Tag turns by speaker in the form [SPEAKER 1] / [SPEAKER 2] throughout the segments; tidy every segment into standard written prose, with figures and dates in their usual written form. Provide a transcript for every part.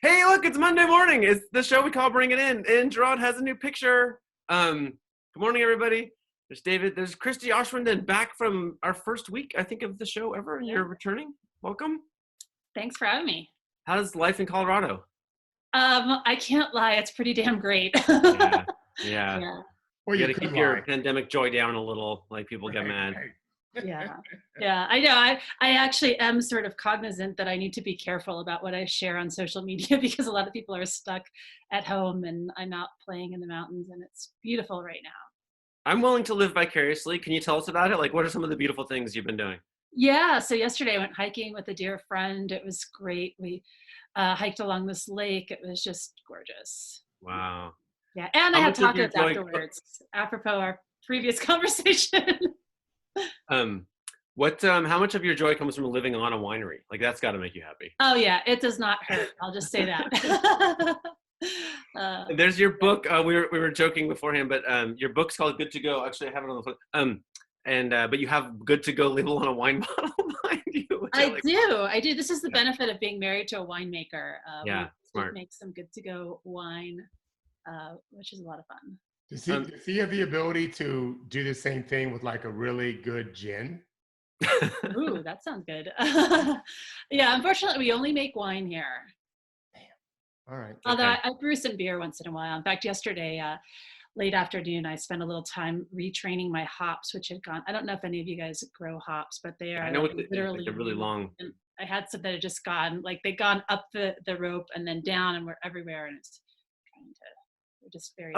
[SPEAKER 1] Hey, look, it's Monday morning. It's the show we call Bring It In. And Gerard has a new picture. Good morning, everybody. There's David. There's Christie Aschwanden back from our first week, I think, of the show ever. And you're returning. Welcome.
[SPEAKER 2] Thanks for having me.
[SPEAKER 1] How's life in Colorado?
[SPEAKER 2] I can't lie. It's pretty damn great.
[SPEAKER 1] Yeah.
[SPEAKER 3] Well,
[SPEAKER 1] you got to keep your pandemic joy down a little, like people get mad.
[SPEAKER 2] Yeah, I know. I actually am sort of cognizant that I need to be careful about what I share on social media because a lot of people are stuck at home and I'm out playing in the mountains and it's beautiful right now.
[SPEAKER 1] I'm willing to live vicariously. Can you tell us about it? Like, what are some of the beautiful things you've been doing?
[SPEAKER 2] Yeah, so yesterday I went hiking with a dear friend. It was great. We hiked along this lake. It was just gorgeous.
[SPEAKER 1] Wow.
[SPEAKER 2] Yeah, and I had tacos afterwards, apropos our previous conversation.
[SPEAKER 1] How much of your joy comes from living on a winery? Like, that's got to make you happy.
[SPEAKER 2] Oh yeah, it does not hurt. I'll just say that.
[SPEAKER 1] There's your book. We were joking beforehand, but your book's called Good to Go. Actually, I have it on the phone. But you have Good to Go label on a wine bottle behind you.
[SPEAKER 2] I do. This is the benefit of being married to a winemaker.
[SPEAKER 1] Smart.
[SPEAKER 2] Make some Good to Go wine, which is a lot of fun.
[SPEAKER 3] Does he have the ability to do the same thing with like a really good gin?
[SPEAKER 2] Ooh, that sounds good. Yeah, unfortunately, we only make wine here.
[SPEAKER 3] All right.
[SPEAKER 2] Although I brew some beer once in a while. In fact, yesterday, late afternoon, I spent a little time retraining my hops, which had gone. I don't know if any of you guys grow hops, but they are
[SPEAKER 1] literally they're really long.
[SPEAKER 2] And I had some that had just gone, like they'd gone up the rope and then down and were everywhere. And it's we're just very.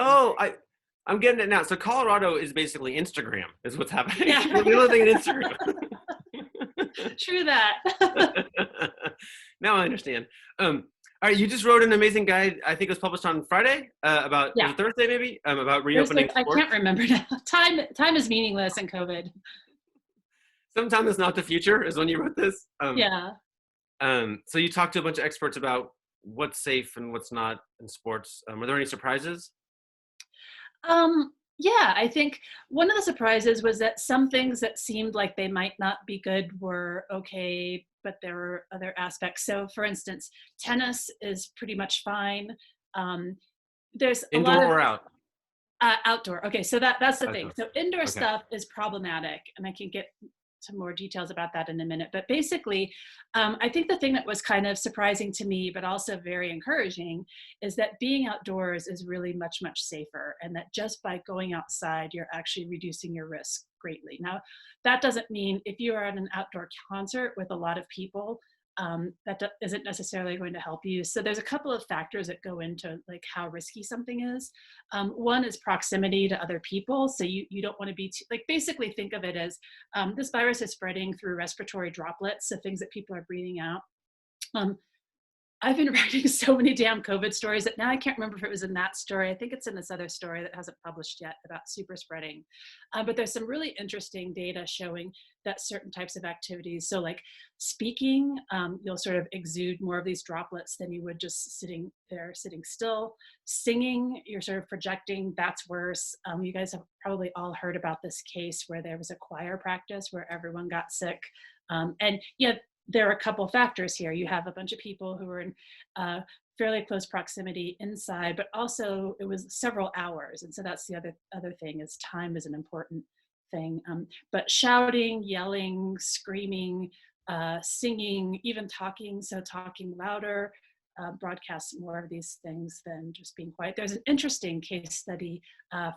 [SPEAKER 1] I'm getting it now. So Colorado is basically Instagram, is what's happening.
[SPEAKER 2] Yeah.
[SPEAKER 1] We're living in Instagram.
[SPEAKER 2] True that.
[SPEAKER 1] Now I understand. All right, you just wrote an amazing guide. I think it was published on Friday about Thursday maybe about reopening.
[SPEAKER 2] I can't remember now. Time is meaningless in COVID.
[SPEAKER 1] Sometime is not the future is when you wrote this. So you talked to a bunch of experts about what's safe and what's not in sports. Were there any surprises?
[SPEAKER 2] Yeah, I think one of the surprises was that some things that seemed like they might not be good were okay, but there were other aspects. So for instance, tennis is pretty much fine. There's
[SPEAKER 1] indoor or out?
[SPEAKER 2] Outdoor. Okay, so that's the thing. So indoor
[SPEAKER 1] Okay.
[SPEAKER 2] stuff is problematic, and I can get to more details about that in a minute. But basically, I think the thing that was kind of surprising to me, but also very encouraging, is that being outdoors is really much, much safer, and that just by going outside, you're actually reducing your risk greatly. Now, that doesn't mean if you are at an outdoor concert with a lot of people, that isn't necessarily going to help you. So there's a couple of factors that go into like how risky something is. One is proximity to other people. So you don't want to be basically think of it as this virus is spreading through respiratory droplets, so things that people are breathing out. I've been writing so many damn COVID stories that now I can't remember if it was in that story. I think it's in this other story that hasn't published yet about super spreading. But there's some really interesting data showing that certain types of activities, so like speaking, you'll sort of exude more of these droplets than you would just sitting still. Singing, you're sort of projecting, that's worse. You guys have probably all heard about this case where there was a choir practice where everyone got sick. There are a couple factors here. You have a bunch of people who are in fairly close proximity inside, but also it was several hours. And so that's the other thing is time is an important thing. But shouting, yelling, screaming, singing, even talking, so talking louder, broadcasts more of these things than just being quiet. There's an interesting case study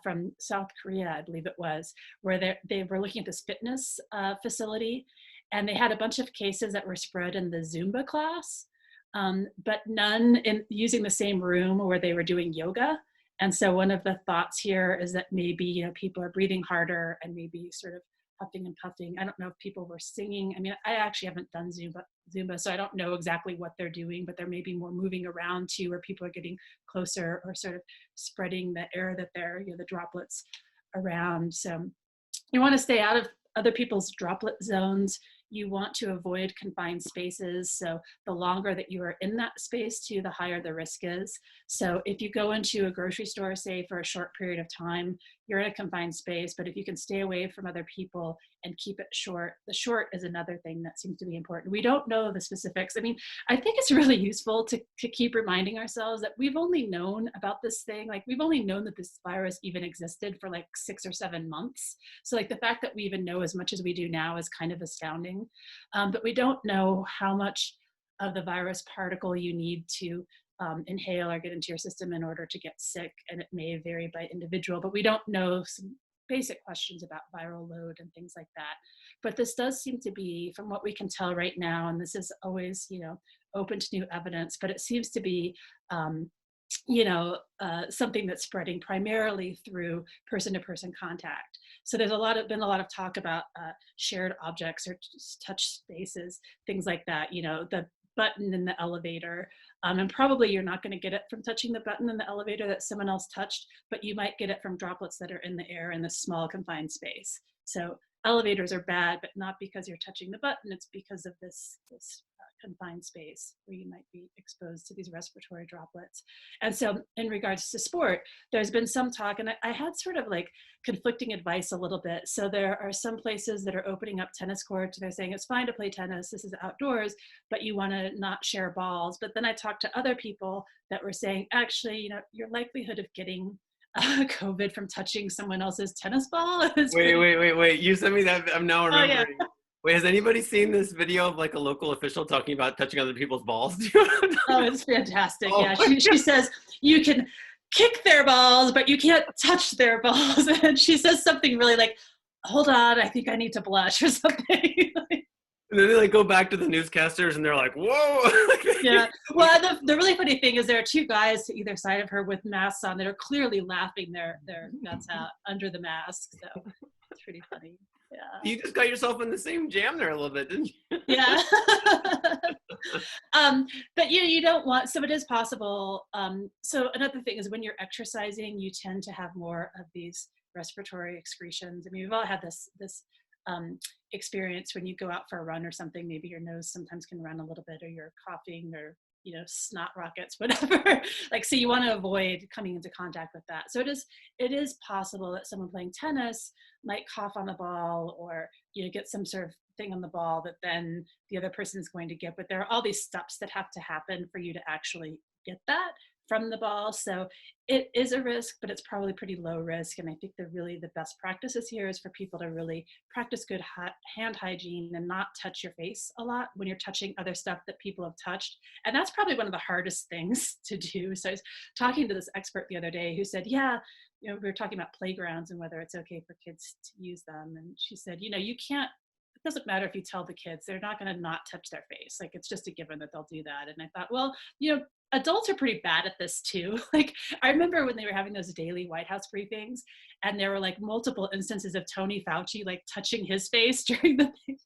[SPEAKER 2] from South Korea, I believe it was, where they were looking at this fitness facility, and they had a bunch of cases that were spread in the Zumba class, but none in using the same room where they were doing yoga. And so one of the thoughts here is that maybe, people are breathing harder and maybe sort of huffing and puffing. I don't know if people were singing. I mean, I actually haven't done Zumba, so I don't know exactly what they're doing, but there may be more moving around too, where people are getting closer or sort of spreading the air that they're, the droplets around. So you want to stay out of other people's droplet zones. You want to avoid confined spaces. So the longer that you are in that space too, the higher the risk is. So if you go into a grocery store, say for a short period of time, you're in a confined space, but if you can stay away from other people and keep it short. The short is another thing that seems to be important. We don't know the specifics. I mean, I think it's really useful to keep reminding ourselves that we've only known about this thing, like we've only known that this virus even existed for like 6 or 7 months. So like the fact that we even know as much as we do now is kind of astounding. But we don't know how much of the virus particle you need to inhale or get into your system in order to get sick, and it may vary by individual, but we don't know some basic questions about viral load and things like that. But this does seem to be, from what we can tell right now, and this is always, you know, open to new evidence, but it seems to be something that's spreading primarily through person-to-person contact. So there's been a lot of talk about shared objects or touch spaces, things like that. You know, the button in the elevator, and probably you're not going to get it from touching the button in the elevator that someone else touched, but you might get it from droplets that are in the air in this small confined space. So elevators are bad, but not because you're touching the button, it's because of this confined space where you might be exposed to these respiratory droplets. And so in regards to sport, there's been some talk, and I had sort of like conflicting advice a little bit. So there are some places that are opening up tennis courts. They're saying it's fine to play tennis, this is outdoors, but you want to not share balls. But then I talked to other people that were saying, actually, you know, your likelihood of getting COVID from touching someone else's tennis ball is
[SPEAKER 1] Wait. You sent me that. I'm now remembering.
[SPEAKER 2] Oh, yeah.
[SPEAKER 1] Wait, has anybody seen this video of like a local official talking about touching other people's balls?
[SPEAKER 2] Oh, it's fantastic.
[SPEAKER 1] Oh,
[SPEAKER 2] yeah, she says you can kick their balls, but you can't touch their balls. And she says something really like, hold on, I think I need to blush or something.
[SPEAKER 1] And then they like go back to the newscasters and they're like, whoa.
[SPEAKER 2] Yeah. Well, the really funny thing is there are two guys to either side of her with masks on that are clearly laughing their guts out under the mask. So it's pretty funny. Yeah.
[SPEAKER 1] You just got yourself in the same jam there a little bit, didn't you?
[SPEAKER 2] Yeah. But you don't want, so it is possible. So another thing is when you're exercising, you tend to have more of these respiratory excretions. I mean, we've all had this experience when you go out for a run or something, maybe your nose sometimes can run a little bit, or you're coughing, or you know, snot rockets, whatever. Like, so you want to avoid coming into contact with that. So it is possible that someone playing tennis might cough on the ball, or you know, get some sort of thing on the ball that then the other person is going to get. But there are all these steps that have to happen for you to actually get that from the ball. So it is a risk, but it's probably pretty low risk. And I think the best practices here is for people to really practice good hand hygiene and not touch your face a lot when you're touching other stuff that people have touched. And that's probably one of the hardest things to do. So I was talking to this expert the other day who said, yeah, you know, we were talking about playgrounds and whether it's okay for kids to use them. And she said, you know, you can't, it doesn't matter if you tell the kids, they're not going to not touch their face. Like, it's just a given that they'll do that. And I thought, well, you know, adults are pretty bad at this too. Like, I remember when they were having those daily White House briefings, and there were like multiple instances of Tony Fauci like touching his face during the thing,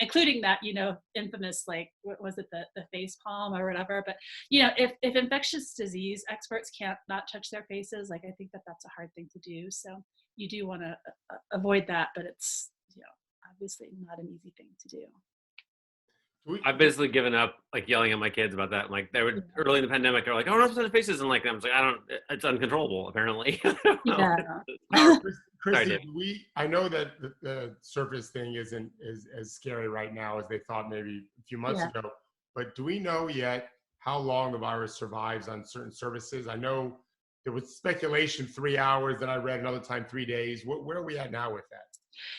[SPEAKER 2] including that, you know, infamous, like, what was it, the face palm or whatever. But you know, if infectious disease experts can't not touch their faces, like, I think that's a hard thing to do. So you do want to avoid that, but it's, you know, obviously not an easy thing to do.
[SPEAKER 1] I've basically given up like yelling at my kids about that. Like, they were early in the pandemic, they're like, oh, we're not supposed to faces, and like, I was like, it's uncontrollable apparently.
[SPEAKER 2] Yeah.
[SPEAKER 3] Christie, I know that the surface thing isn't as scary right now as they thought maybe a few months ago, but do we know yet how long the virus survives on certain surfaces? I know there was speculation 3 hours, then I read another time 3 days. Where are we at now with that?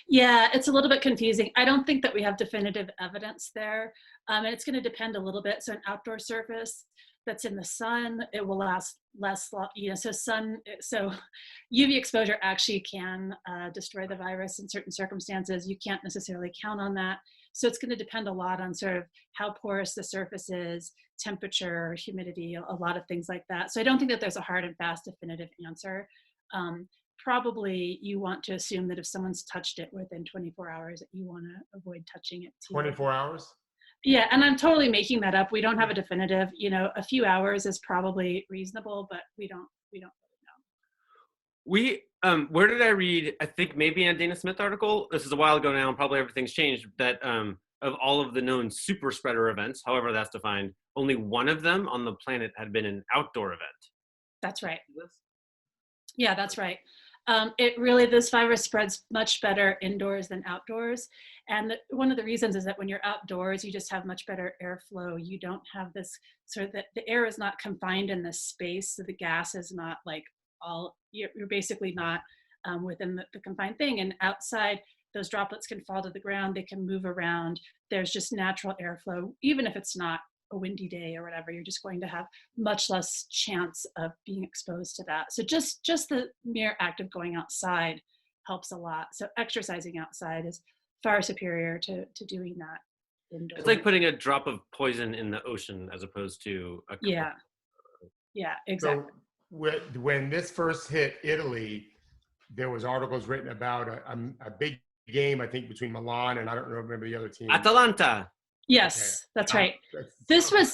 [SPEAKER 2] Yeah, it's a little bit confusing. I don't think that we have definitive evidence there. And it's going to depend a little bit. So an outdoor surface that's in the sun, it will last less long, you know, so UV exposure actually can destroy the virus in certain circumstances. You can't necessarily count on that. So it's going to depend a lot on sort of how porous the surface is, temperature, humidity, a lot of things like that. So I don't think that there's a hard and fast definitive answer. Probably you want to assume that if someone's touched it within 24 hours, that you want to avoid touching it too.
[SPEAKER 3] 24 hours?
[SPEAKER 2] Yeah, and I'm totally making that up. We don't have a definitive, you know, a few hours is probably reasonable, but we don't really know.
[SPEAKER 1] Where did I read, I think maybe in a Dana Smith article, this is a while ago now and probably everything's changed, that of all of the known super spreader events, however that's defined, only one of them on the planet had been an outdoor event.
[SPEAKER 2] That's right. Yeah, that's right. This virus spreads much better indoors than outdoors. And one of the reasons is that when you're outdoors, you just have much better airflow. You don't have this sort of, the air is not confined in this space. So the gas is not like you're basically not within the confined thing. And outside, those droplets can fall to the ground. They can move around. There's just natural airflow. Even if it's not a windy day or whatever, you're just going to have much less chance of being exposed to that. So just the mere act of going outside helps a lot. So exercising outside is far superior to doing that indoors.
[SPEAKER 1] It's like putting a drop of poison in the ocean as opposed to a
[SPEAKER 2] yeah exactly.
[SPEAKER 3] So when this first hit Italy, there was articles written about a big game, I think, between Milan and I don't remember the other team.
[SPEAKER 1] Atalanta.
[SPEAKER 2] Yes, okay. That's right.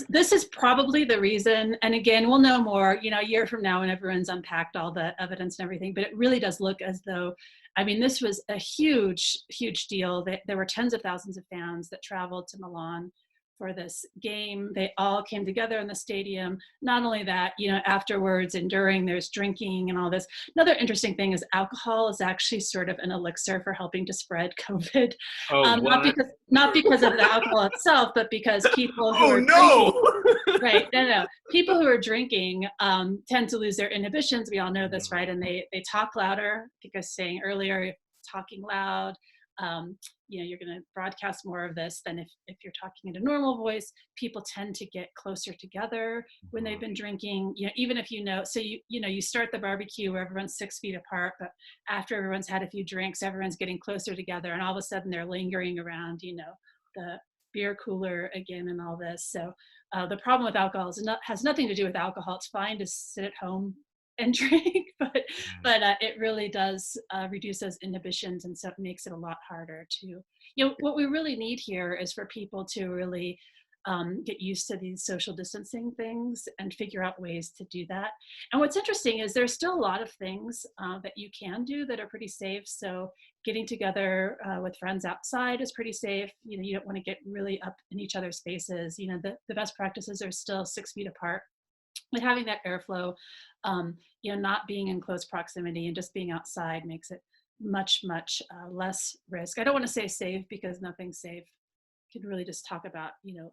[SPEAKER 2] This is probably the reason. And again, we'll know more, a year from now when everyone's unpacked all the evidence and everything, but it really does look as though, this was a huge, huge deal. There were tens of thousands of fans that traveled to Milan for this game. They all came together in the stadium. Not only that, afterwards and during, there's drinking and all this. Another interesting thing is alcohol is actually sort of an elixir for helping to spread COVID. Not because of the alcohol itself, but because people who drinking, right? No. People who are drinking tend to lose their inhibitions. We all know this, right? And they talk louder. I think I was saying earlier, talking loud. You're going to broadcast more of this than if you're talking in a normal voice. People tend to get closer together when they've been drinking, even if so you start the barbecue where everyone's 6 feet apart, but after everyone's had a few drinks, everyone's getting closer together, and all of a sudden they're lingering around, the beer cooler again and all this. So the problem with alcohol has nothing to do with alcohol. It's fine to sit at home and drink, but it really does reduce those inhibitions, and so it makes it a lot harder to, what we really need here is for people to really get used to these social distancing things and figure out ways to do that. And what's interesting is there's still a lot of things that you can do that are pretty safe. So getting together with friends outside is pretty safe. You don't want to get really up in each other's faces. The best practices are still 6 feet apart. But having that airflow, not being in close proximity and just being outside makes it much, much less risk. I don't want to say safe because nothing's safe. You can really just talk about,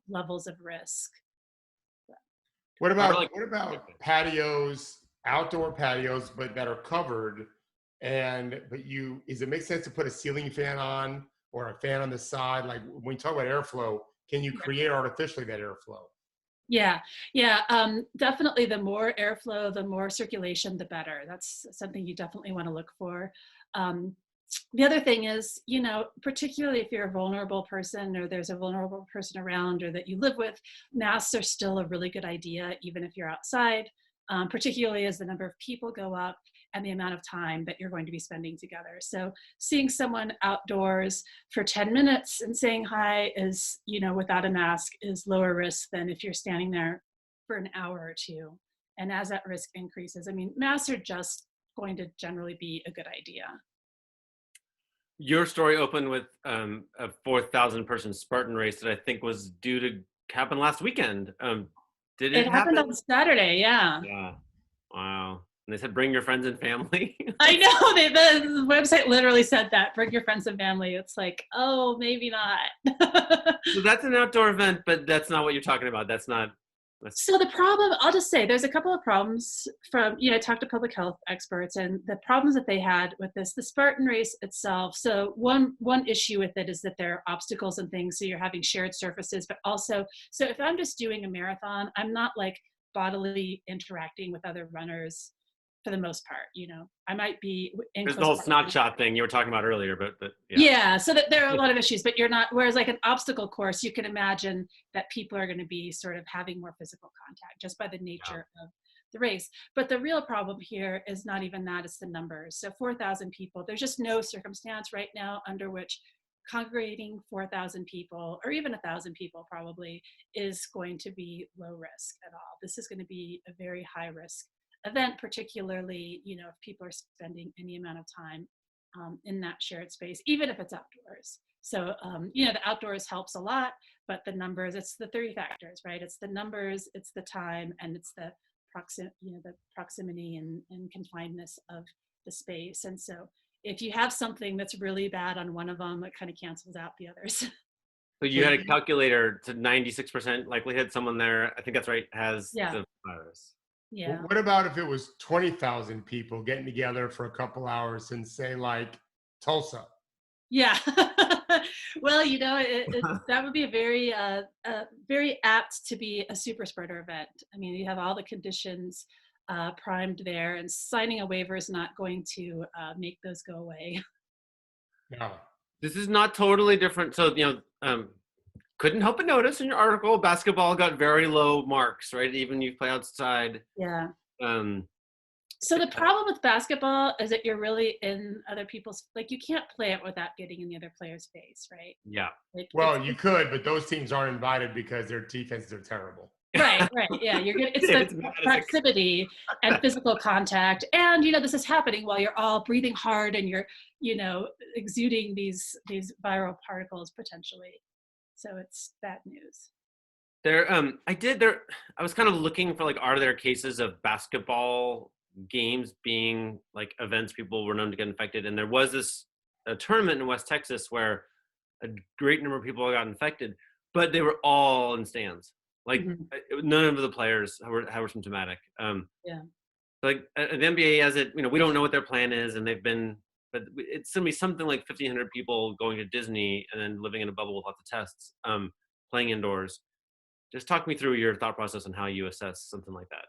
[SPEAKER 2] levels of risk.
[SPEAKER 3] What about patios, outdoor patios, but that are covered? Does it make sense to put a ceiling fan on or a fan on the side? Like when you talk about airflow, can you create artificially that airflow?
[SPEAKER 2] Yeah. Definitely the more airflow, the more circulation, the better. That's something you definitely want to look for. The other thing is, particularly if you're a vulnerable person or there's a vulnerable person around or that you live with, masks are still a really good idea, even if you're outside, particularly as the number of people go up and the amount of time that you're going to be spending together. So seeing someone outdoors for 10 minutes and saying hi is, without a mask is lower risk than if you're standing there for an hour or two. And as that risk increases, masks are just going to generally be a good idea.
[SPEAKER 1] Your story opened with a 4,000 person Spartan race that I think was due to happen last weekend. Did it happen?
[SPEAKER 2] Happened on Saturday, yeah.
[SPEAKER 1] Yeah. Wow. And they said, bring your friends and family.
[SPEAKER 2] I know, the website literally said that, bring your friends and family. It's like, oh, maybe not.
[SPEAKER 1] So that's an outdoor event, but that's not what you're talking about. So
[SPEAKER 2] the problem, I'll just say, there's a couple of problems from, I talked to public health experts and the problems that they had with this, the Spartan race itself. So one issue with it is that there are obstacles and things. So you're having shared surfaces, but also, so if I'm just doing a marathon, I'm not like bodily interacting with other runners for the most part, I might be in
[SPEAKER 1] there's the whole snot shot thing you were talking about earlier, but
[SPEAKER 2] yeah. So that there are a lot of issues, but you're not, whereas like an obstacle course, you can imagine that people are going to be sort of having more physical contact just by the nature of the race. But the real problem here is not even that, it's the numbers. So 4,000 people, there's just no circumstance right now under which congregating 4,000 people or even 1,000 people probably is going to be low risk at all. This is going to be a very high risk event, particularly, if people are spending any amount of time in that shared space, even if it's outdoors. So, the outdoors helps a lot, but the numbers, it's the 3 factors, right? It's the numbers, it's the time, and it's the proximity and confinedness of the space. And so if you have something that's really bad on one of them, it kind of cancels out the others.
[SPEAKER 1] So you had a calculator to 96% likelihood someone there, I think that's right, has
[SPEAKER 2] Yeah.
[SPEAKER 1] the virus.
[SPEAKER 2] Yeah.
[SPEAKER 3] What about if it was 20,000 people getting together for a couple hours in, say, like Tulsa?
[SPEAKER 2] Yeah. Well, that would be a very apt to be a super spreader event. I mean, you have all the conditions primed there, and signing a waiver is not going to make those go away.
[SPEAKER 3] No.
[SPEAKER 1] This is not totally different. So, couldn't help but notice in your article, basketball got very low marks, right? Even you play outside.
[SPEAKER 2] Yeah.
[SPEAKER 1] Um,
[SPEAKER 2] So the problem with basketball is that you're really in other people's, like, you can't play it without getting in the other player's face, right?
[SPEAKER 1] yeah.
[SPEAKER 2] Like,
[SPEAKER 3] Well, you could, but those teams aren't invited because their defenses are terrible.
[SPEAKER 2] Right. Yeah, you're gonna. It's the proximity and physical contact, and this is happening while you're all breathing hard and you're, exuding these viral particles potentially. So it's bad news.
[SPEAKER 1] I was kind of looking for, like, are there cases of basketball games being like events people were known to get infected, and there was a tournament in West Texas where a great number of people got infected, but they were all in stands. Like, none of the players were symptomatic.
[SPEAKER 2] Yeah.
[SPEAKER 1] Like, the NBA has it, we don't know what their plan is, and but it's gonna be something like 1,500 people going to Disney and then living in a bubble with lots of tests, playing indoors. Just talk me through your thought process on how you assess something like that.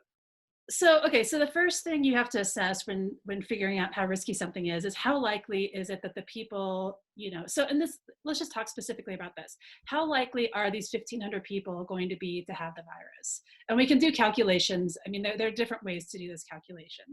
[SPEAKER 2] So the first thing you have to assess when figuring out how risky something is how likely is it that the people, so in this, let's just talk specifically about this. How likely are these 1,500 people going to be to have the virus? And we can do calculations. I mean, there are different ways to do this calculation.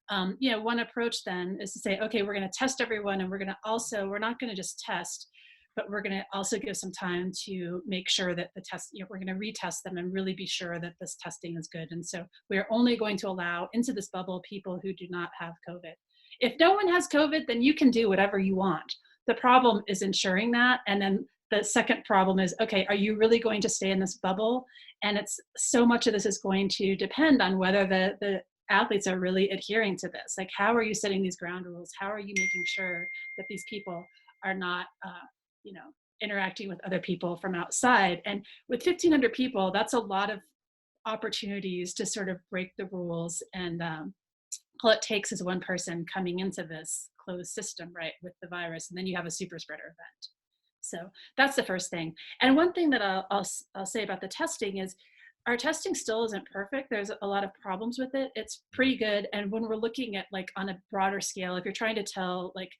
[SPEAKER 2] One approach then is to say, okay, we're going to test everyone, and we're not going to just test, but we're going to also give some time to make sure that the test, we're going to retest them and really be sure that this testing is good. And so we're only going to allow into this bubble people who do not have COVID. If no one has COVID, then you can do whatever you want. The problem is ensuring that. And then the second problem is, okay, are you really going to stay in this bubble? And it's so much of this is going to depend on whether the athletes are really adhering to this. Like, how are you setting these ground rules? How are you making sure that these people are not, interacting with other people from outside? And with 1,500 people, that's a lot of opportunities to sort of break the rules. And all it takes is one person coming into this closed system, right, with the virus, and then you have a super spreader event. So that's the first thing. And one thing that I'll say about the testing is our testing still isn't perfect. There's a lot of problems with it. It's pretty good. And when we're looking at, like, on a broader scale, if you're trying to tell, like,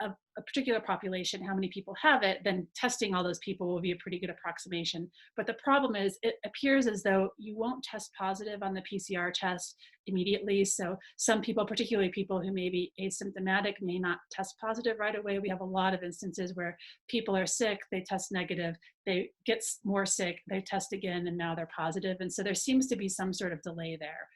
[SPEAKER 2] a particular population how many people have it, then testing all those people will be a pretty good approximation. But the problem is, it appears as though you won't test positive on the PCR test immediately. So some people, particularly people who may be asymptomatic, may not test positive right away. We have a lot of instances where people are sick, they test negative, they get more sick, they test again, and now they're positive. And so there seems to be some sort of delay there.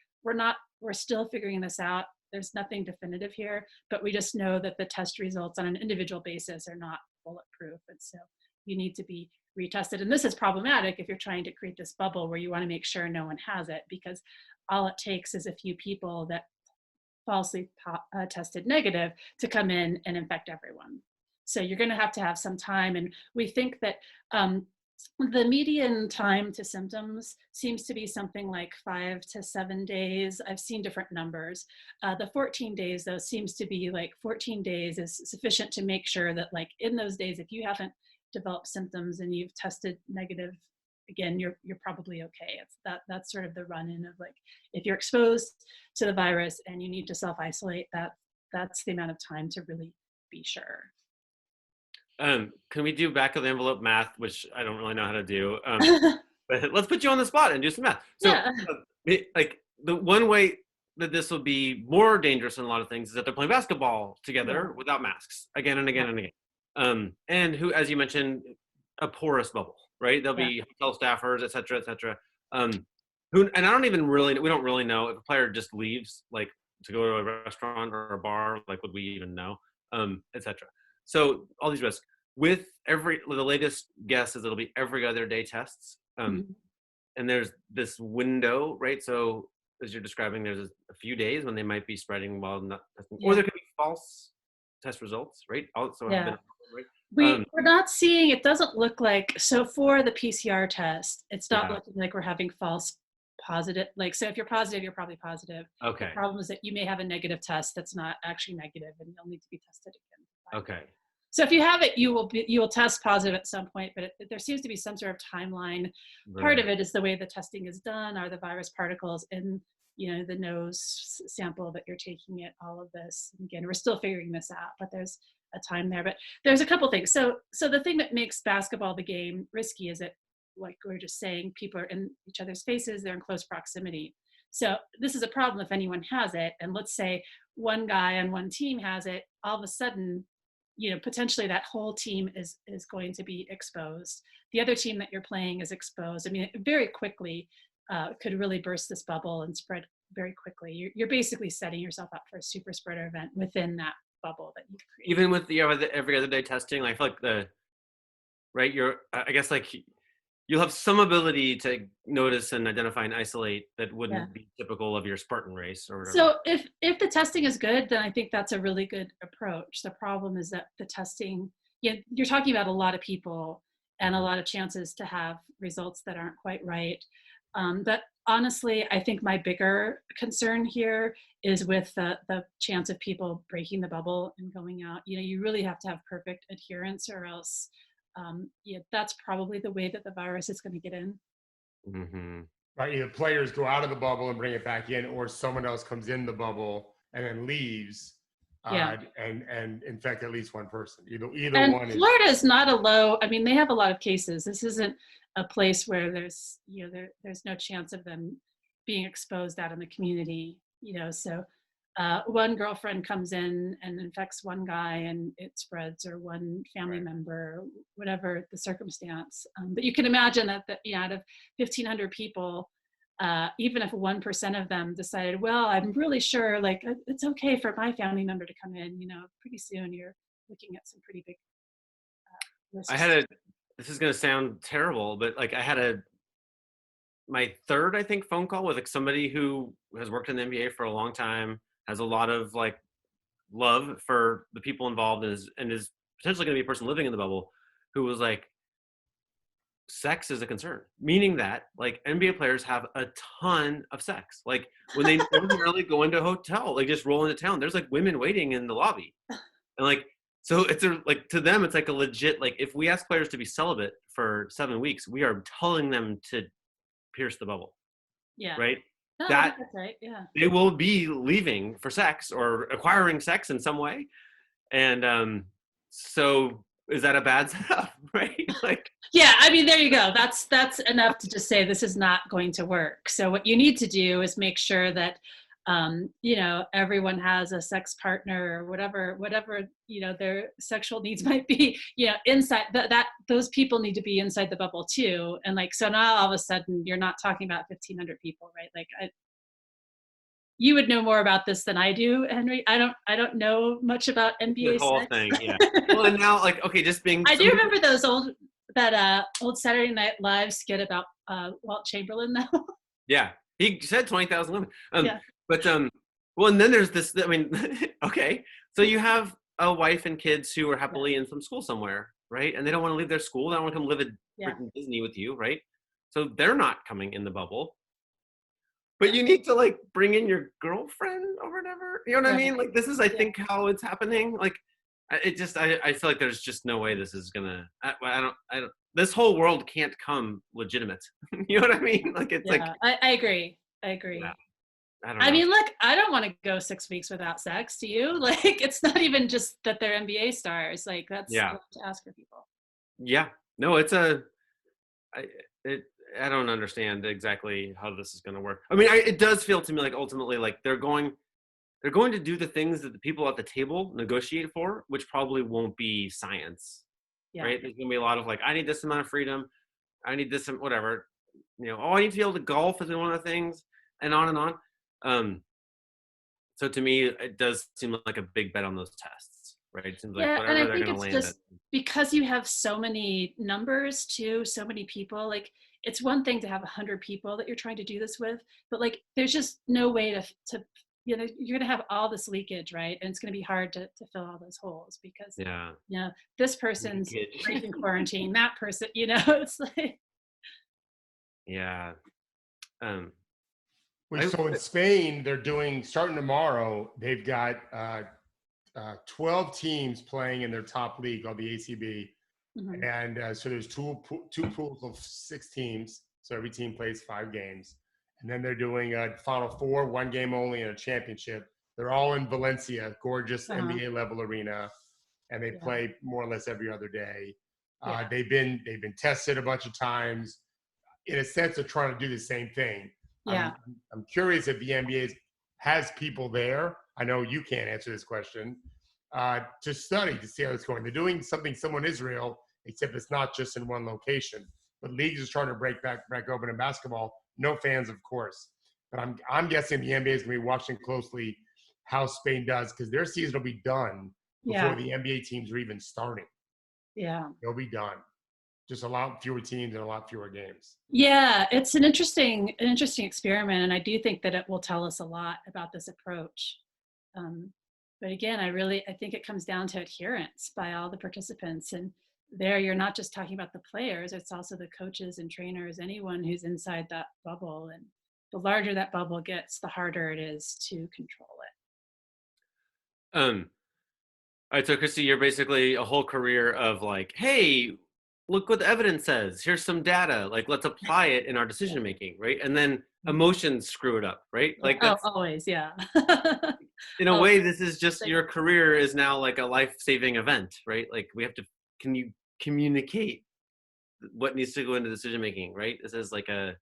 [SPEAKER 2] We're still figuring this out. There's nothing definitive here, but we just know that the test results on an individual basis are not bulletproof. And so you need to be retested. And this is problematic if you're trying to create this bubble where you want to make sure no one has it, because all it takes is a few people that falsely tested negative to come in and infect everyone. So you're going to have some time. And we think that the median time to symptoms seems to be something like 5 to 7 days. I've seen different numbers. The 14 days, though, seems to be like 14 days is sufficient to make sure that, like, in those days, if you haven't developed symptoms and you've tested negative, again, you're probably okay. That's sort of the run-in of, like, if you're exposed to the virus and you need to self-isolate, that's the amount of time to really be sure.
[SPEAKER 1] Can we do back of the envelope math, which I don't really know how to do? But let's put you on the spot and do some math. So, like, the one way that this will be more dangerous than a lot of things is that they're playing basketball together without masks again and again and again. And who, as you mentioned, a porous bubble, right? There'll be hotel staffers, et cetera, et cetera. And we don't really know if a player just leaves, like, to go to a restaurant or a bar, like, would we even know, et cetera. So all these risks. With the latest guess is it'll be every other day tests. And there's this window, right? So as you're describing, there's a few days when they might be spreading while not testing. Or there could be false test results, right? Also
[SPEAKER 2] Yeah.
[SPEAKER 1] have been, right?
[SPEAKER 2] We're not seeing, it doesn't look like, so for the PCR test, it's not looking like we're having false positive. Like, so if you're positive, you're probably positive.
[SPEAKER 1] Okay.
[SPEAKER 2] The problem is that you may have a negative test that's not actually negative, and you'll need to be tested again.
[SPEAKER 1] Okay.
[SPEAKER 2] So if you have it, you will test positive at some point, but there seems to be some sort of timeline.
[SPEAKER 1] Right.
[SPEAKER 2] Part of it is the way the testing is done. Are the virus particles in, the nose sample that you're taking it, all of this. And again, we're still figuring this out, but there's a time there. But there's a couple things. So the thing that makes basketball the game risky is that, like we were just saying, people are in each other's faces, they're in close proximity. So this is a problem if anyone has it. And let's say one guy on one team has it, all of a sudden, potentially that whole team is going to be exposed. The other team that you're playing is exposed. I mean, it very quickly could really burst this bubble and spread very quickly. You're basically setting yourself up for a super spreader event within that bubble that you've created.
[SPEAKER 1] Even with the every other day testing, I feel like I guess like you'll have some ability to notice and identify and isolate that wouldn't be typical of your Spartan race or whatever.
[SPEAKER 2] So if the testing is good, then I think that's a really good approach. The problem is that the testing, you're talking about a lot of people and a lot of chances to have results that aren't quite right. But honestly, I think my bigger concern here is with the chance of people breaking the bubble and going out. You really have to have perfect adherence, or else that's probably the way that the virus is going to get in.
[SPEAKER 1] Mm-hmm.
[SPEAKER 3] Right, either players go out of the bubble and bring it back in, or someone else comes in the bubble and then leaves and infect at least one person. Either
[SPEAKER 2] and
[SPEAKER 3] one.
[SPEAKER 2] Florida is not a low. I mean, they have a lot of cases. This isn't a place where there's there's no chance of them being exposed out in the community. So one girlfriend comes in and infects one guy and it spreads, or one family member, whatever the circumstance. But you can imagine that out of 1,500 people, even if 1% of them decided, well, I'm really sure, like, it's okay for my family member to come in, pretty soon you're looking at some pretty big risks.
[SPEAKER 1] This is going to sound terrible, but like I had my third, I think, phone call with like somebody who has worked in the NBA for a long time, has a lot of like love for the people involved, and is potentially going to be a person living in the bubble, who was like, sex is a concern, meaning that like NBA players have a ton of sex. Like when they ordinarily go into a hotel, like just roll into town, there's like women waiting in the lobby, and like, so it's like to them, it's like a legit, like if we ask players to be celibate for 7 weeks, we are telling them to pierce the bubble.
[SPEAKER 2] Yeah.
[SPEAKER 1] Right.
[SPEAKER 2] No, that's right. Yeah.
[SPEAKER 1] They will be leaving for sex or acquiring sex in some way. And so is that a bad setup? Right. Like,
[SPEAKER 2] yeah, I mean, there you go. That's enough to just say this is not going to work. So what you need to do is make sure that everyone has a sex partner, or whatever their sexual needs might be, inside that those people need to be inside the bubble too. And like, so now all of a sudden you're not talking about 1,500 people, right? Like you would know more about this than I do, Henry. I don't know much about NBA
[SPEAKER 1] the whole
[SPEAKER 2] sex.
[SPEAKER 1] thing, yeah. Well, and now, like, okay, just being.
[SPEAKER 2] I do remember those old Saturday Night Live skit about Walt Chamberlain, though.
[SPEAKER 1] Yeah, he said 20,000 women.
[SPEAKER 2] Yeah.
[SPEAKER 1] But well, and then there's this. I mean, okay, so you have a wife and kids who are happily in some school somewhere, right? And they don't want to leave their school. They don't want to come live at freaking Disney with you, right? So they're not coming in the bubble. But you need to like bring in your girlfriend or whatever. You know what I mean? Like this is, I think, how it's happening. Like I feel like there's just no way this is gonna. I don't. This whole world can't come legitimate. You know what I mean? Like it's like.
[SPEAKER 2] I agree. Yeah. I mean, look, I don't want to go 6 weeks without sex. Do you? Like, it's not even just that they're NBA stars. Like that's to ask for people. Yeah.
[SPEAKER 1] No, it's I don't understand exactly how this is going to work. I mean, it does feel to me like ultimately, like they're going to do the things that the people at the table negotiate for, which probably won't be science, right? There's going to be a lot of like, I need this amount of freedom, I need this, whatever, I need to be able to golf is one of the things, and on and on. So to me, it does seem like a big bet on those tests, right? It seems like whatever
[SPEAKER 2] and I
[SPEAKER 1] they're
[SPEAKER 2] think
[SPEAKER 1] going to land
[SPEAKER 2] just because you have so many numbers too, so many people, like it's one thing to have 100 people that you're trying to do this with, but like there's just no way to you know, you're going to have all this leakage, right? And it's going to be hard to fill all those holes because,
[SPEAKER 1] Yeah.
[SPEAKER 2] you know, this person's
[SPEAKER 1] Leakage.
[SPEAKER 2] in quarantine, that person, you know, it's like.
[SPEAKER 1] Yeah.
[SPEAKER 3] So in Spain, they're doing, starting tomorrow, they've got 12 teams playing in their top league called the ACB.
[SPEAKER 2] Mhm.
[SPEAKER 3] And so there's two pools of 6 teams. So every team plays 5 games. And then they're doing a Final Four, 1 game only, and a championship. They're all in Valencia, gorgeous NBA level arena, and they play more or less every other day. They've been tested a bunch of times. In a sense, they're trying to do the same thing.
[SPEAKER 2] Yeah.
[SPEAKER 3] I'm curious if the NBA has people there. I know you can't answer this question. To study, to see how it's going. They're doing something similar in Israel, except it's not just in one location. But leagues are trying to break back open in basketball. No fans, of course. But I'm guessing the NBA is going to be watching closely how Spain does, because their season will be done before the NBA teams are even starting.
[SPEAKER 2] Yeah.
[SPEAKER 3] They'll be done. Just a lot fewer teams and a lot fewer games.
[SPEAKER 2] Yeah, it's an interesting experiment, and I do think that it will tell us a lot about this approach. But again, I think it comes down to adherence by all the participants, and there you're not just talking about the players, it's also the coaches and trainers, anyone who's inside that bubble, and the larger that bubble gets, the harder it is to control it.
[SPEAKER 1] All right, so Christy, you're basically a whole career of like, hey, look what the evidence says. Here's some data. Like, let's apply it in our decision making, right? And then emotions screw it up, right? Like that's
[SPEAKER 2] always, yeah.
[SPEAKER 1] in a way, this is just your career is now like a life-saving event, right? Like we have to, can you communicate what needs to go into decision making, right? This is like this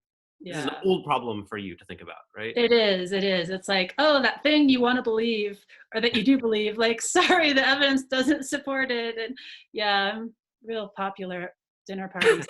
[SPEAKER 1] is an old problem for you to think about, right?
[SPEAKER 2] It is. It's like, oh, that thing you want to believe or that you do believe, like, sorry, the evidence doesn't support it. And yeah, I'm real popular at dinner parties.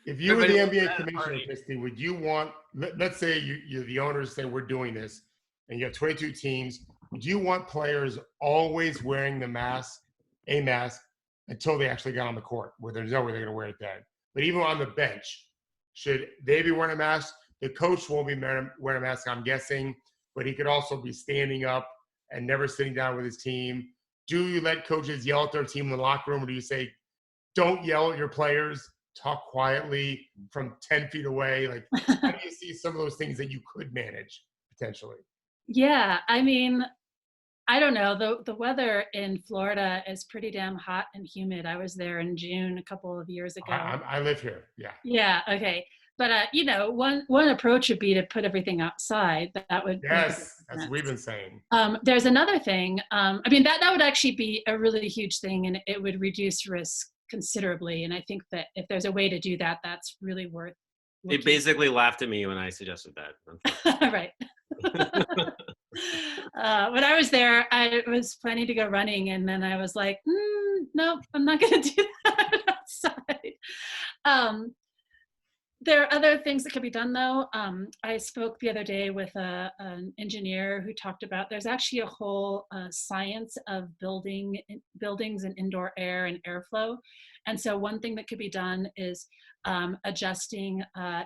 [SPEAKER 3] If you were the NBA commissioner, Christy, would you want, let's say you're the owners say we're doing this and you have 22 teams, would you want players always wearing a mask until they actually got on the court, where there's no way they're going to wear it then? But even on the bench, should they be wearing a mask? The coach won't be wearing a mask, I'm guessing, but he could also be standing up and never sitting down with his team. Do you let coaches yell at their team in the locker room, or do you say, don't yell at your players, talk quietly from 10 feet away? Like, how do you see some of those things that you could manage potentially?
[SPEAKER 2] Yeah, I mean, I don't know. The weather in Florida is pretty damn hot and humid. I was there in June a couple of years ago.
[SPEAKER 3] I live here. Yeah.
[SPEAKER 2] Yeah. Okay. But you know, one approach would be to put everything outside. That would
[SPEAKER 3] that's what we've been saying.
[SPEAKER 2] There's another thing. I mean, that would actually be a really huge thing, and it would reduce risk considerably. And I think that if there's a way to do that, that's really worth.
[SPEAKER 1] They basically laughed at me when I suggested that.
[SPEAKER 2] Right. When I was there, I was planning to go running, and then I was like, no, I'm not going to do that outside. There are other things that could be done, though. I spoke the other day with an engineer who talked about there's actually a whole science of buildings and indoor air and airflow. And so one thing that could be done is adjusting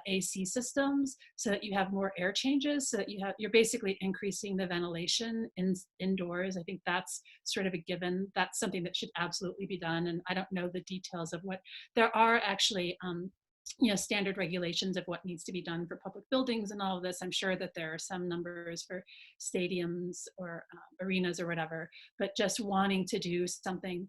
[SPEAKER 2] AC systems so that you have more air changes, so that you're basically increasing the ventilation indoors. I think that's sort of a given. That's something that should absolutely be done. And I don't know the details of what there are actually. Standard regulations of what needs to be done for public buildings and all of this. I'm sure that there are some numbers for stadiums or arenas or whatever, but just wanting to do something,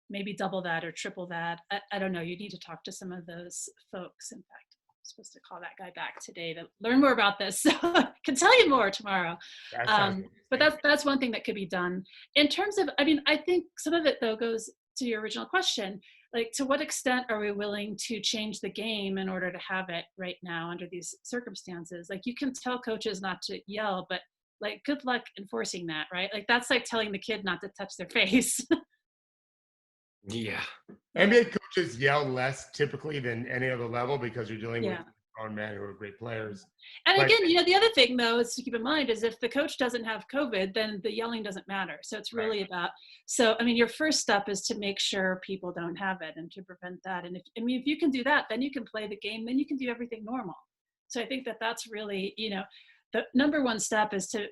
[SPEAKER 2] maybe double that or triple that. I don't know. You need to talk to some of those folks. In fact, I'm supposed to call that guy back today to learn more about this. So I can tell you more tomorrow. But that's one thing that could be done. In terms of, I think some of it though goes to your original question. Like, to what extent are we willing to change the game in order to have it right now under these circumstances? Like, you can tell coaches not to yell, but like, good luck enforcing that, right? Like, that's like telling the kid not to touch their face.
[SPEAKER 1] Yeah.
[SPEAKER 3] NBA coaches yell less typically than any other level because you're dealing with grown men who are great players.
[SPEAKER 2] And again, the other thing though is to keep in mind is if the coach doesn't have COVID, then the yelling doesn't matter. So it's really about, your first step is to make sure people don't have it and to prevent that. And if you can do that, then you can play the game, then you can do everything normal. So I think that that's really, the number one step is to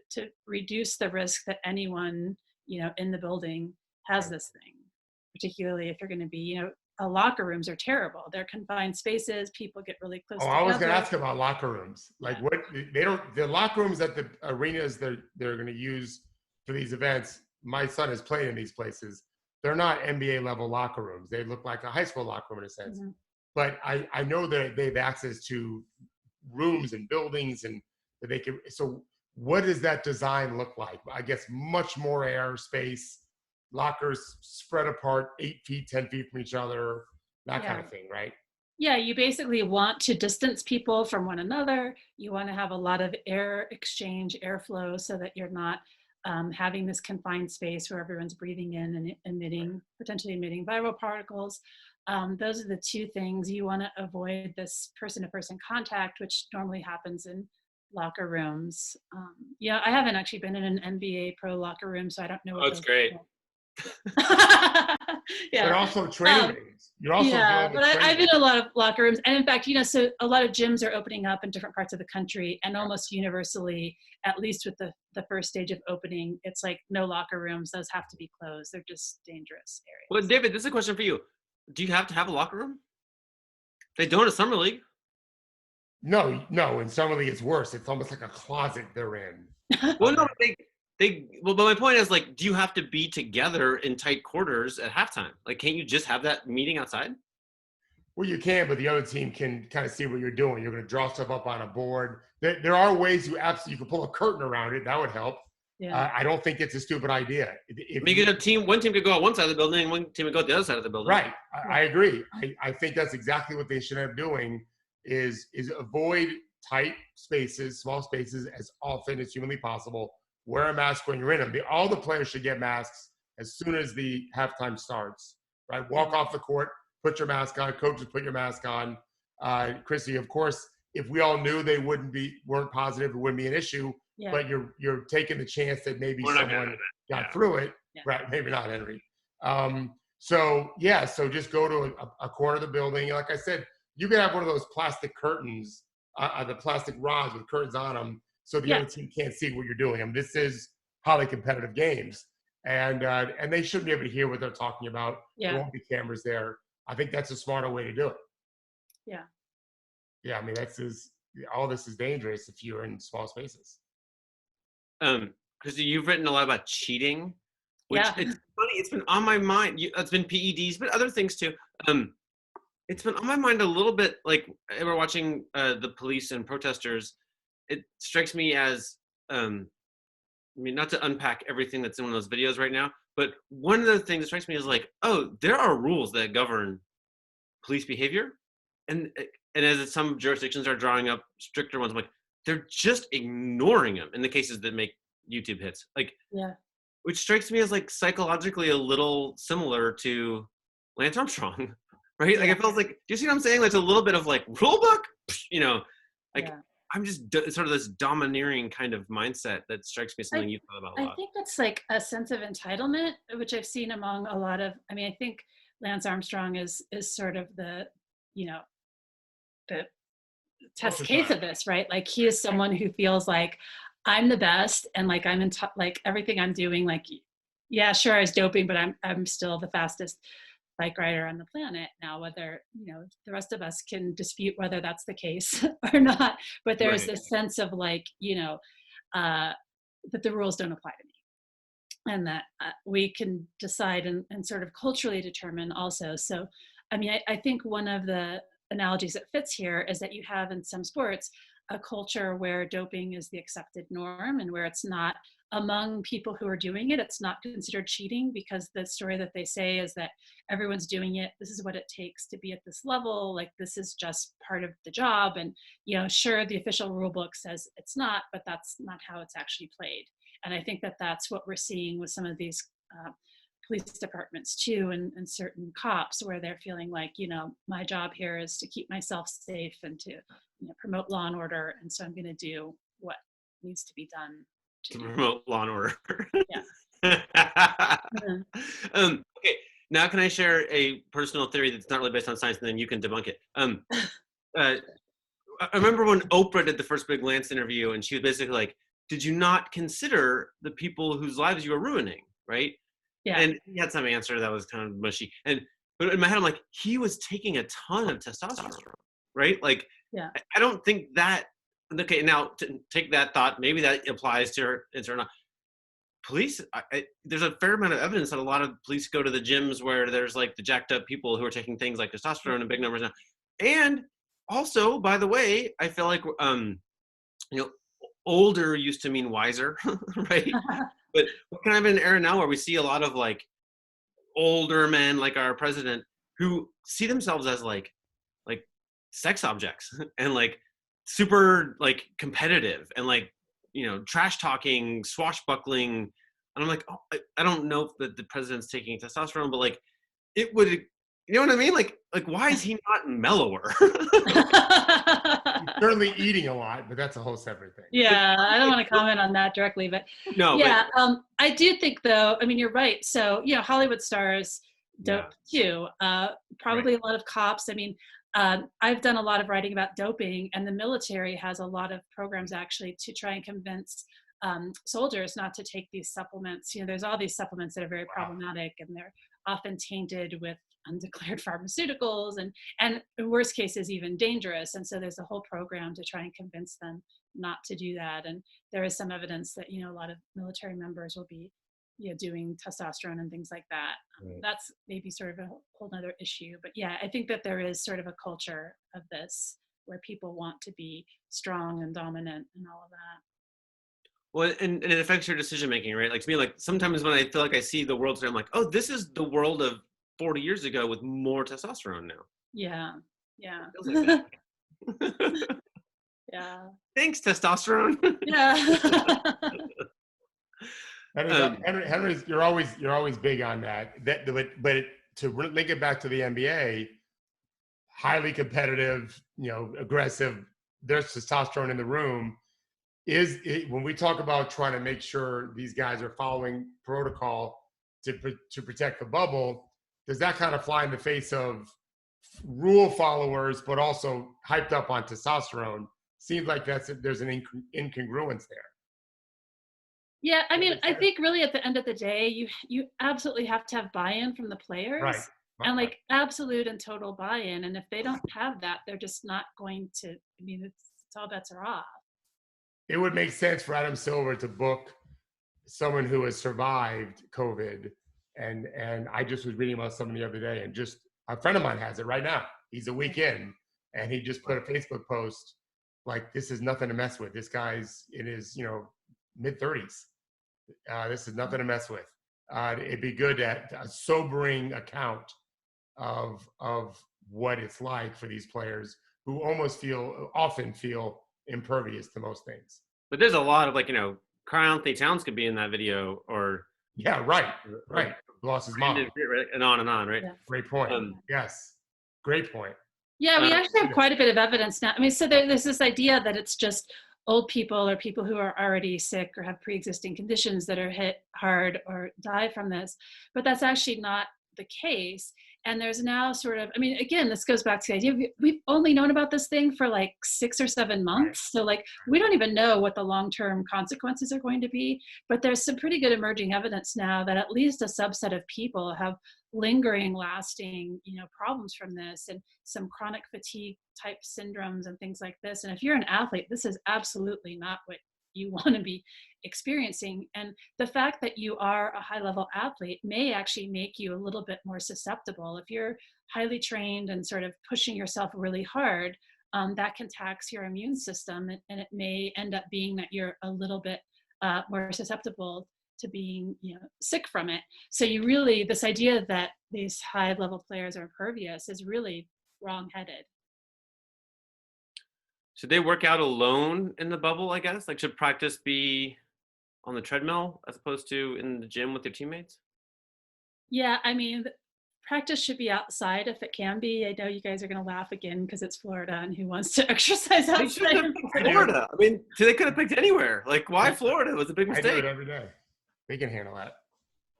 [SPEAKER 2] reduce the risk that anyone, in the building has this thing, particularly if you're going to be, locker rooms are terrible. They're confined spaces. People get really close together.
[SPEAKER 3] I was going to ask about locker rooms. Like the locker rooms at the arenas they're going to use for these events. My son has played in these places. They're not NBA level locker rooms. They look like a high school locker room in a sense. Mm-hmm. But I know that they have access to rooms and buildings and that they can. So what does that design look like? I guess much more air space, lockers spread apart 8 feet, 10 feet from each other, that kind of thing, right?
[SPEAKER 2] Yeah, you basically want to distance people from one another. You want to have a lot of air exchange, airflow, so that you're not having this confined space where everyone's breathing in and potentially emitting viral particles. Those are the two things. You want to avoid this person-to-person contact, which normally happens in locker rooms. I haven't actually been in an NBA pro locker room, so I don't know.
[SPEAKER 1] Oh, it's great.
[SPEAKER 3] But also training rooms. You're also
[SPEAKER 2] but I've been in a lot of locker rooms, and in fact, so a lot of gyms are opening up in different parts of the country, and almost universally, at least with the first stage of opening, it's like no locker rooms. Those have to be closed. They're just dangerous areas.
[SPEAKER 1] Well, David, this is a question for you. Do you have to have a locker room? They don't at Summer League.
[SPEAKER 3] No. In Summer League, it's worse. It's almost like a closet they're in.
[SPEAKER 1] Well, no, but my point is, like, do you have to be together in tight quarters at halftime? Like, can't you just have that meeting outside?
[SPEAKER 3] Well, you can, but the other team can kind of see what you're doing. You're going to draw stuff up on a board. There are ways you can pull a curtain around it. That would help. Yeah. I don't think it's a stupid idea.
[SPEAKER 1] One team could go on one side of the building and one team could go on the other side of the building.
[SPEAKER 3] Right. I agree. I think that's exactly what they should have doing is avoid tight spaces, small spaces as often as humanly possible. Wear a mask when you're in them. All the players should get masks as soon as the halftime starts, right? Walk off the court, put your mask on. Coaches, put your mask on. Christie, of course, if we all knew they weren't positive, it wouldn't be an issue. Yeah. But you're taking the chance that maybe someone got through it. Yeah. Right, maybe not, Henry. So just go to a corner of the building. Like I said, you can have one of those plastic curtains, the plastic rods with curtains on them, so the other team can't see what you're doing. I mean, this is highly competitive games, and they should be able to hear what they're talking about. Yeah. There won't be cameras there. I think that's a smarter way to do it.
[SPEAKER 2] Yeah.
[SPEAKER 3] Yeah, I mean, all this is dangerous if you're in small spaces.
[SPEAKER 1] Christie, you've written a lot about cheating, which it's funny. It's been on my mind. It's been PEDs, but other things too. It's been on my mind a little bit. Like we're watching the police and protesters. It strikes me as, not to unpack everything that's in one of those videos right now, but one of the things that strikes me is like, oh, there are rules that govern police behavior, and as some jurisdictions are drawing up stricter ones, I'm like, they're just ignoring them in the cases that make YouTube hits. Like, which strikes me as like psychologically a little similar to Lance Armstrong, right? Yeah. Like it feels like, do you see what I'm saying? Like it's a little bit of like rule book, I'm just sort of this domineering kind of mindset that strikes me as something you thought about a lot.
[SPEAKER 2] I think that's like a sense of entitlement, which I've seen among a lot of, I think Lance Armstrong is sort of the test case of this, right? Like he is someone who feels like I'm the best and like I'm in like everything I'm doing, like, yeah, sure, I was doping, but I'm still the fastest bike rider on the planet. Now, whether, the rest of us can dispute whether that's the case or not, but there's this sense of like, that the rules don't apply to me and that we can decide and sort of culturally determine also. So, I think one of the analogies that fits here is that you have in some sports a culture where doping is the accepted norm and where it's not among people who are doing it, it's not considered cheating because the story that they say is that everyone's doing it. This is what it takes to be at this level. Like this is just part of the job. And, sure, the official rule book says it's not, but that's not how it's actually played. And I think that that's what we're seeing with some of these police departments too, and certain cops where they're feeling like, my job here is to keep myself safe and to promote law and order. And so I'm going to do what needs to be done
[SPEAKER 1] to promote law and order.
[SPEAKER 2] Yeah.
[SPEAKER 1] Okay, now can I share a personal theory that's not really based on science, and then you can debunk it. I remember when Oprah did the first Big Lance interview, and she was basically like, did you not consider the people whose lives you were ruining, right?
[SPEAKER 2] Yeah.
[SPEAKER 1] And he had some answer that was kind of mushy. But in my head, I'm like, he was taking a ton of testosterone, right? Like,
[SPEAKER 2] yeah.
[SPEAKER 1] I don't think that, okay, now to take that thought, maybe that applies to her or not. Police, there's a fair amount of evidence that a lot of police go to the gyms where there's like the jacked up people who are taking things like testosterone in big numbers now. And also, by the way, I feel like, older used to mean wiser, right? But we're kind of in an era now where we see a lot of like older men, like our president, who see themselves as like sex objects and like super like competitive and like, trash talking, swashbuckling. And I'm like, I don't know if the president's taking testosterone, but like it would, you know what I mean? Like why is he not mellower?
[SPEAKER 3] He's certainly eating a lot, but that's a whole separate thing.
[SPEAKER 2] Yeah, I don't want to comment on that directly, but yeah, I do think though, I mean, you're right. So, Hollywood stars dope too. Probably a lot of cops. I mean, I've done a lot of writing about doping, and the military has a lot of programs actually to try and convince soldiers not to take these supplements. There's all these supplements that are very problematic, and they're often tainted with undeclared pharmaceuticals and in worst cases even dangerous. And so there's a whole program to try and convince them not to do that. And there is some evidence that a lot of military members will be doing testosterone and things like that.
[SPEAKER 1] Right.
[SPEAKER 2] That's maybe sort of a whole other issue. But yeah, I think that there is sort of a culture of this where people want to be strong and dominant and all of that.
[SPEAKER 1] Well, and it affects your decision making, right? Like to me, like sometimes when I feel like I see the world today, I'm like, oh, this is the world of 40 years ago with more testosterone now.
[SPEAKER 2] Yeah. Yeah.
[SPEAKER 1] It feels like that.
[SPEAKER 2] Yeah.
[SPEAKER 1] Thanks, testosterone.
[SPEAKER 2] Yeah.
[SPEAKER 3] Henry, you're always big on that. But to link it back to the NBA, highly competitive, aggressive. There's testosterone in the room. When we talk about trying to make sure these guys are following protocol to protect the bubble, does that kind of fly in the face of rule followers, but also hyped up on testosterone? Seems like there's an incongruence there.
[SPEAKER 2] Yeah, I mean, I think really at the end of the day, you absolutely have to have buy-in from the players,
[SPEAKER 3] right?
[SPEAKER 2] And like absolute and total buy-in. And if they don't have that, they're just not going to. I mean, it's all bets are off.
[SPEAKER 3] It would make sense for Adam Silver to book someone who has survived COVID. And I just was reading about someone the other day, and just a friend of mine has it right now. He's a week in, and he just put a Facebook post like, "This is nothing to mess with. This guy's in his mid-30s. This is nothing to mess with." It'd be good to have a sobering account of what it's like for these players who often feel impervious to most things.
[SPEAKER 1] But there's a lot of Karl Anthony Towns could be in that video, or
[SPEAKER 3] right. Lost his mom,
[SPEAKER 1] and on, right?
[SPEAKER 2] Yeah.
[SPEAKER 3] Great point. Yes, great point.
[SPEAKER 2] Yeah, we actually have quite a bit of evidence now. I mean, so there's this idea that it's just old people or people who are already sick or have pre-existing conditions that are hit hard or die from this, but that's actually not the case. And there's now sort of, I mean, again, this goes back to the idea we've only known about this thing for like 6 or 7 months. So like, we don't even know what the long-term consequences are going to be, but there's some pretty good emerging evidence now that at least a subset of people have lingering, lasting, problems from this, and some chronic fatigue type syndromes and things like this. And if you're an athlete, this is absolutely not what you want to be experiencing. And the fact that you are a high level athlete may actually make you a little bit more susceptible. If you're highly trained and sort of pushing yourself really hard, that can tax your immune system, and it may end up being that you're a little bit more susceptible to being sick from it. So this idea that these high level players are impervious is really wrong-headed.
[SPEAKER 1] Should they work out alone in the bubble, I guess? Like, should practice be on the treadmill as opposed to in the gym with your teammates?
[SPEAKER 2] Yeah, I mean, practice should be outside if it can be. I know you guys are going to laugh again because it's Florida, and who wants to exercise outside?
[SPEAKER 1] They should have picked Florida. I mean, they could have picked anywhere. Like, why Florida? It was a big mistake.
[SPEAKER 3] I do it every day. They can handle that.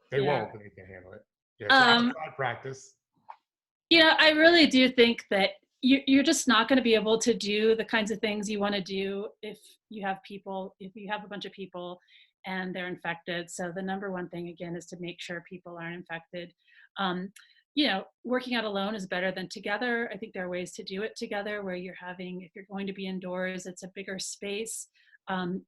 [SPEAKER 3] They won't, but they can handle it. Yeah, outside practice.
[SPEAKER 2] I really do think that you're just not going to be able to do the kinds of things you want to do if you have a bunch of people and they're infected. So the number one thing, again, is to make sure people aren't infected. Working out alone is better than together. I think there are ways to do it together where if you're going to be indoors, it's a bigger space.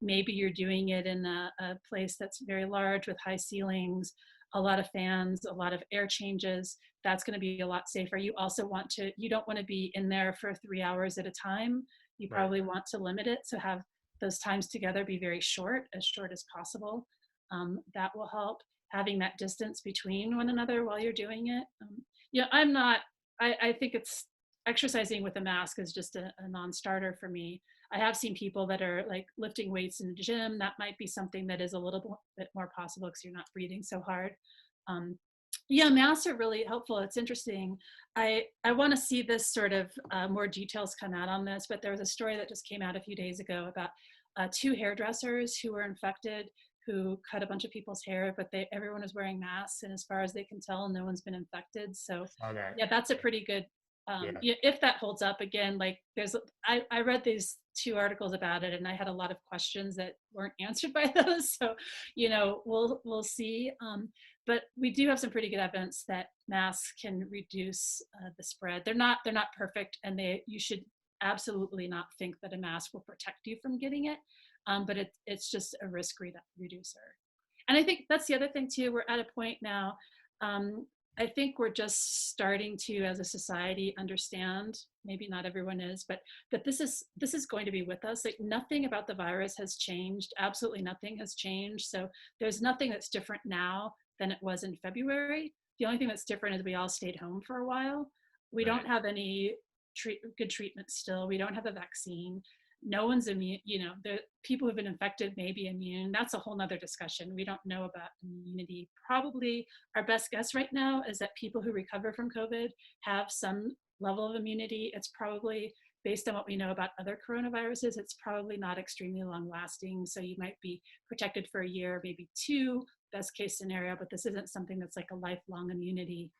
[SPEAKER 2] Maybe you're doing it in a place that's very large with high ceilings, a lot of fans, a lot of air changes. That's going to be a lot safer. You don't want to be in there for 3 hours at a time. You probably want to limit it. So have those times together be very short as possible. That will help. Having that distance between one another while you're doing it. I think it's exercising with a mask is just a non-starter for me. I have seen people that are like lifting weights in the gym. That might be something that is a little bit more possible because you're not breathing so hard. Masks are really helpful. It's interesting. I want to see this sort of more details come out on this, but there was a story that just came out a few days ago about 2 hairdressers who were infected, who cut a bunch of people's hair, but everyone was wearing masks, and as far as they can tell, no one's been infected. So that's a pretty good, if that holds up. Again, like I read these 2 articles about it, and I had a lot of questions that weren't answered by those. So, we'll see. But we do have some pretty good evidence that masks can reduce the spread. They're not perfect, and you should absolutely not think that a mask will protect you from getting it. But it's just a risk reducer. And I think that's the other thing too. We're at a point now, I think we're just starting to, as a society, understand, maybe not everyone is, but that this is going to be with us. Like nothing about the virus has changed. Absolutely nothing has changed. So there's nothing that's different now than it was in February. The only thing that's different is we all stayed home for a while. We don't have any good treatment still. We don't have a vaccine. No one's immune. The people who've been infected may be immune. That's a whole nother discussion. We don't know about immunity. Probably our best guess right now is that people who recover from COVID have some level of immunity. It's probably, based on what we know about other coronaviruses, it's probably not extremely long lasting. So you might be protected for a year, maybe 2, best case scenario, but this isn't something that's like a lifelong immunity.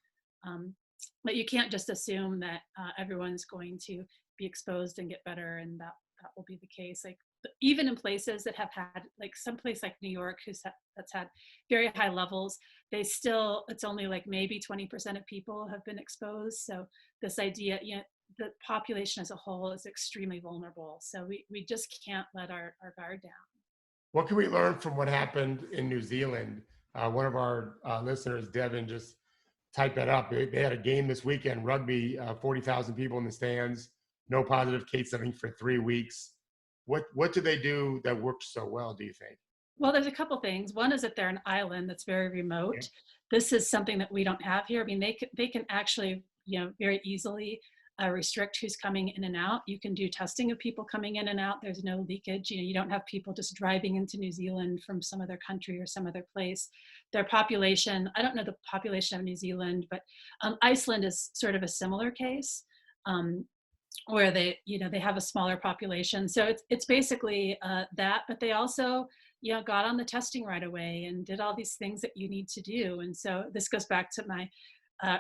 [SPEAKER 2] But you can't just assume that everyone's going to be exposed and get better, and that will be the case. Like even in places that have had, like some place like New York that's had very high levels, it's only like maybe 20% of people have been exposed. So this idea, the population as a whole is extremely vulnerable. So we just can't let our guard down.
[SPEAKER 3] What can we learn from what happened in New Zealand? One of our listeners, Devin, just typed that up. They had a game this weekend, rugby, 40,000 people in the stands. No positive case, I think, for 3 weeks. What do they do that works so well, do you think?
[SPEAKER 2] Well, there's a couple things. One is that they're an island that's very remote. Yeah. This is something that we don't have here. I mean, they can actually, very easily restrict who's coming in and out. You can do testing of people coming in and out. There's no leakage. You don't have people just driving into New Zealand from some other country or some other place. Their population, I don't know the population of New Zealand, but Iceland is sort of a similar case. Where they have a smaller population. So it's basically that, but they also, got on the testing right away and did all these things that you need to do. And so this goes back to my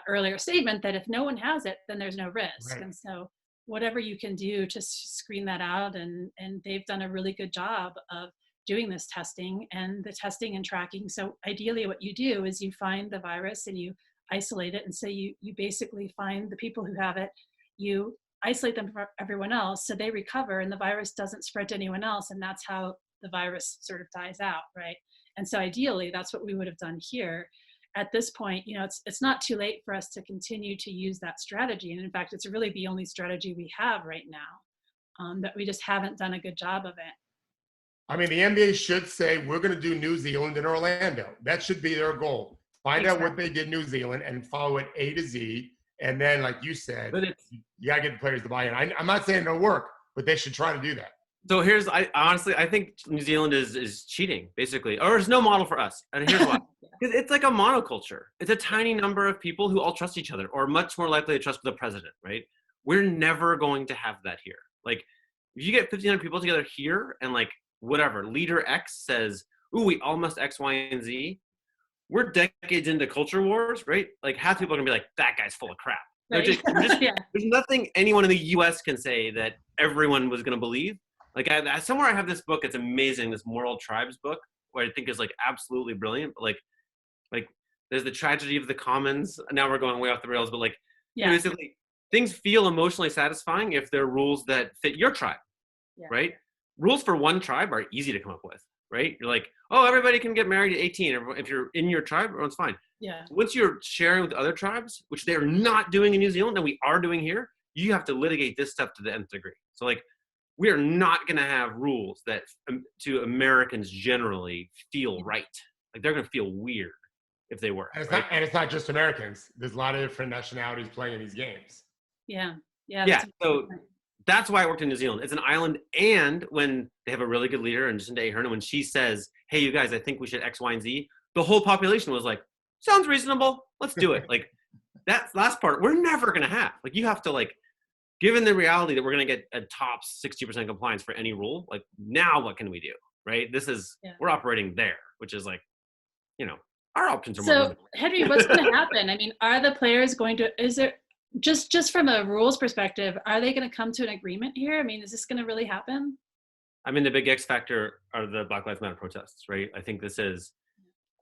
[SPEAKER 2] earlier statement that if no one has it, then there's no risk. Right. And so whatever you can do to screen that out, and they've done a really good job of doing this testing and tracking. So ideally what you do is you find the virus and you isolate it. And so you basically find the people who have it, you isolate them from everyone else so they recover and the virus doesn't spread to anyone else, and that's how the virus sort of dies out, right? And so ideally that's what we would have done here. At this point, it's not too late for us to continue to use that strategy, and in fact it's really the only strategy we have right now, that we just haven't done a good job of it.
[SPEAKER 3] I mean, the NBA should say we're going to do New Zealand and Orlando. That should be their goal. Find out what they did in New Zealand and follow it A to Z. And then, like you said, you got to get the players to buy in. I'm not saying it'll work, but they should try to do that.
[SPEAKER 1] So I think New Zealand is cheating, basically. Or there's no model for us. And here's why. Because it's like a monoculture. It's a tiny number of people who all trust each other, or much more likely to trust the president, right? We're never going to have that here. Like, if you get 1,500 people together here and, like, whatever, leader X says, ooh, we all must X, Y, and Z, we're decades into culture wars, right? Like half people are gonna be like, that guy's full of crap.
[SPEAKER 2] Right.
[SPEAKER 1] There's nothing anyone in the U.S. can say that everyone was going to believe. Like somewhere I have this book. It's amazing. This Moral Tribes book, where I think is like absolutely brilliant. But like there's the tragedy of the commons. Now we're going way off the rails, but like basically things feel emotionally satisfying if they're rules that fit your tribe, right? Rules for one tribe are easy to come up with, right? You're like, oh, everybody can get married at 18. If you're in your tribe, everyone's fine.
[SPEAKER 2] Yeah.
[SPEAKER 1] Once you're sharing with other tribes, which they're not doing in New Zealand and we are doing here, you have to litigate this stuff to the nth degree. So like, we are not going to have rules that to Americans generally feel right. Like they're going to feel weird if they were.
[SPEAKER 3] And it's not just Americans. There's a lot of different nationalities playing in these games.
[SPEAKER 2] Yeah.
[SPEAKER 1] So that's why I worked in New Zealand. It's an island, and when they have a really good leader, and Jacinda Ardern, when she says, "Hey, you guys, I think we should X, Y, and Z," the whole population was like, "Sounds reasonable. Let's do it." Like that last part, we're never going to have. Like you have to like. Given the reality that we're going to get a top 60% compliance for any rule, like now what can we do, right? We're operating there, which is like, our options are more limited.
[SPEAKER 2] So, Henry, what's going to happen? I mean, are the players going to, is there, just from a rules perspective, are they going to come to an agreement here? I mean, is this going to really happen?
[SPEAKER 1] I mean, the big X factor are the Black Lives Matter protests, right? I think this is,